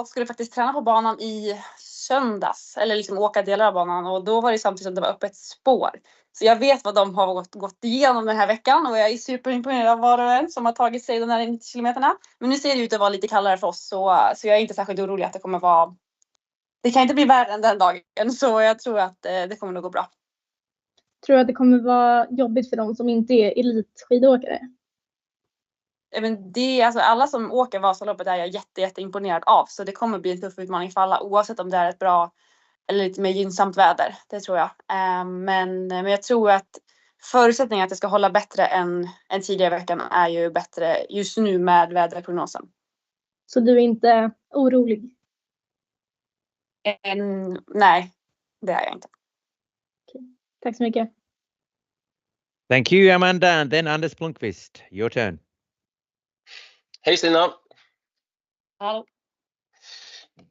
skulle faktiskt träna på banan i söndags. Eller liksom åka delar av banan. Och då var det samtidigt som det var öppet spår. Så jag vet vad de har gått igenom den här veckan. Och jag är superimponerad av var och en som har tagit sig de här 90 kilometerna. Men nu ser det ut att vara lite kallare för oss. Så jag är inte särskilt orolig att det kommer vara... Det kan inte bli värre än den dagen. Så jag tror att det kommer att gå bra. Tror du att det kommer vara jobbigt för de som inte är elitskidåkare? Men alltså alla som åker Vasaloppet är jag jätteimponerad av. Så det kommer bli en tuff utmaning för alla. Oavsett om det är ett bra eller lite mer gynnsamt väder. Det tror jag. Men jag tror att förutsättningen att det ska hålla bättre än tidigare veckan är ju bättre just nu med väderprognosen. Så du är inte orolig? Nej, det är jag inte. Okej. Tack så mycket. Thank you, Amanda. And then Anders Blomqvist, your turn. Hej Stina. Hallå.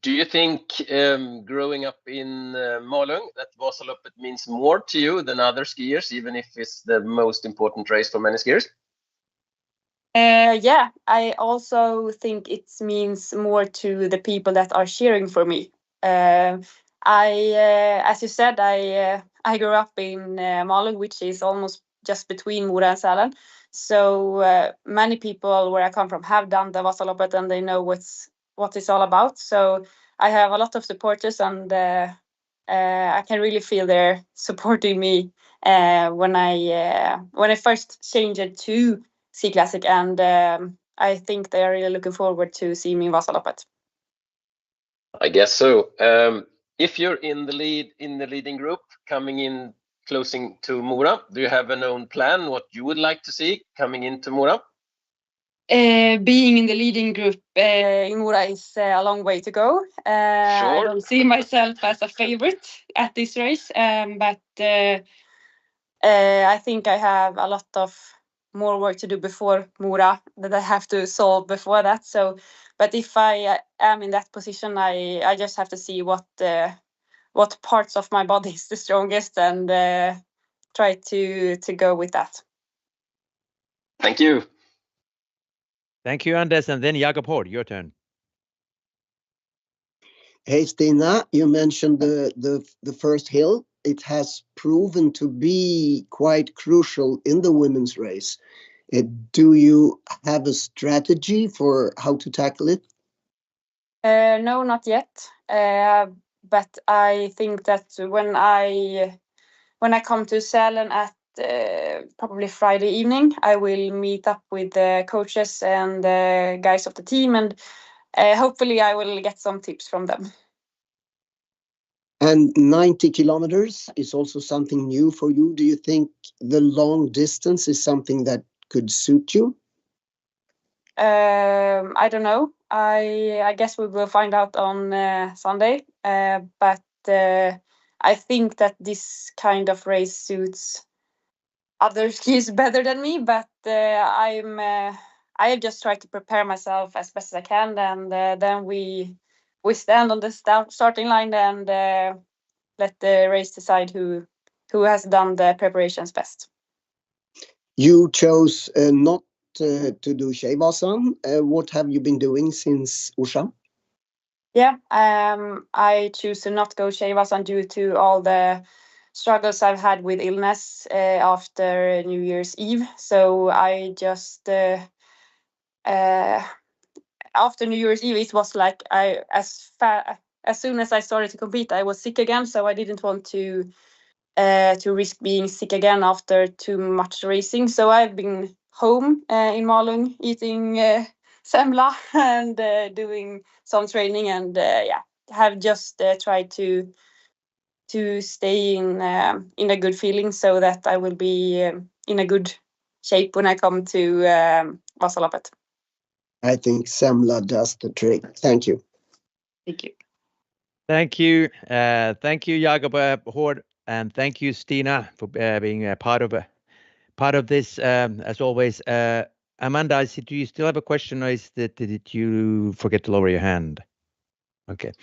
Do you think growing up in Malung that Vasalopet means more to you than other skiers, even if it's the most important race for many skiers? Yeah, I also think it means more to the people that are cheering for me. As you said, I grew up in Malung, which is almost just between Mora and Sälen. So many people where I come from have done the Vasalopet and they know what it's all about. So I have a lot of supporters and I can really feel they're supporting me when I first changed to Ski Classic, and I think they're really looking forward to see me in Vasalopet. I guess so. If you're in the leading group coming in closing to Mora, do you have a known plan what you would like to see coming into Mora? Being in the leading group in Mora is a long way to go. Sure. I don't see myself as a favorite at this race, but I think I have a lot of more work to do before Mora that I have to solve before that. So, but if I am in that position, I just have to see what parts of my body is the strongest and try to go with that. Thank you. Thank you, Anders. And then Jakob Hård, your turn. Hey, Stina, you mentioned the first hill. It has proven to be quite crucial in the women's race. Do you have a strategy for how to tackle it? No, not yet. But I think that when I come to Sälen at probably Friday evening, I will meet up with the coaches and the guys of the team, and hopefully I will get some tips from them. And 90 kilometers is also something new for you. Do you think the long distance is something that could suit you? I don't know. I guess we will find out on Sunday. But I think that this kind of race suits other skis better than me. But I have just tried to prepare myself as best as I can, and then we stand on the starting line and let the race decide who has done the preparations best. You chose not to do Tjejvasan. What have you been doing since Orsa? Yeah, I choose to not go Tjejvasan due to all the struggles I've had with illness after New Year's Eve. So I just after New Year's Eve, it was like as soon as I started to compete, I was sick again. So I didn't want to risk being sick again after too much racing. So I've been home in Malung eating semla and doing some training, and have just tried to stay in a good feeling so that I will be in a good shape when I come to Vasalopet. I think semla does the trick. Thank you. Thank you. Thank you. Thank you, Jakob Hård, and thank you, Stina, for being a part of this. As always, Amanda, do you still have a question, or did you forget to lower your hand? Okay.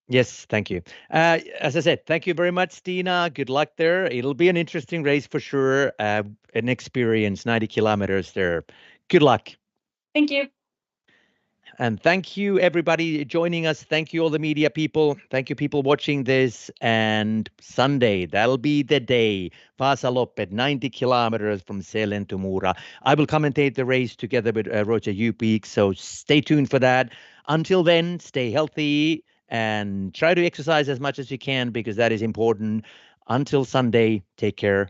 Yes, thank you. As I said, thank you very much, Stina. Good luck there. It'll be an interesting race for sure. An experience, 90 kilometers there. Good luck. Thank you. And thank you, everybody joining us. Thank you, all the media people. Thank you, people watching this. And Sunday, that'll be the day. Vasalopet, 90 kilometers from Sälen to Mora. I will commentate the race together with Roger Upeak, so stay tuned for that. Until then, stay healthy and try to exercise as much as you can, because that is important. Until Sunday, take care.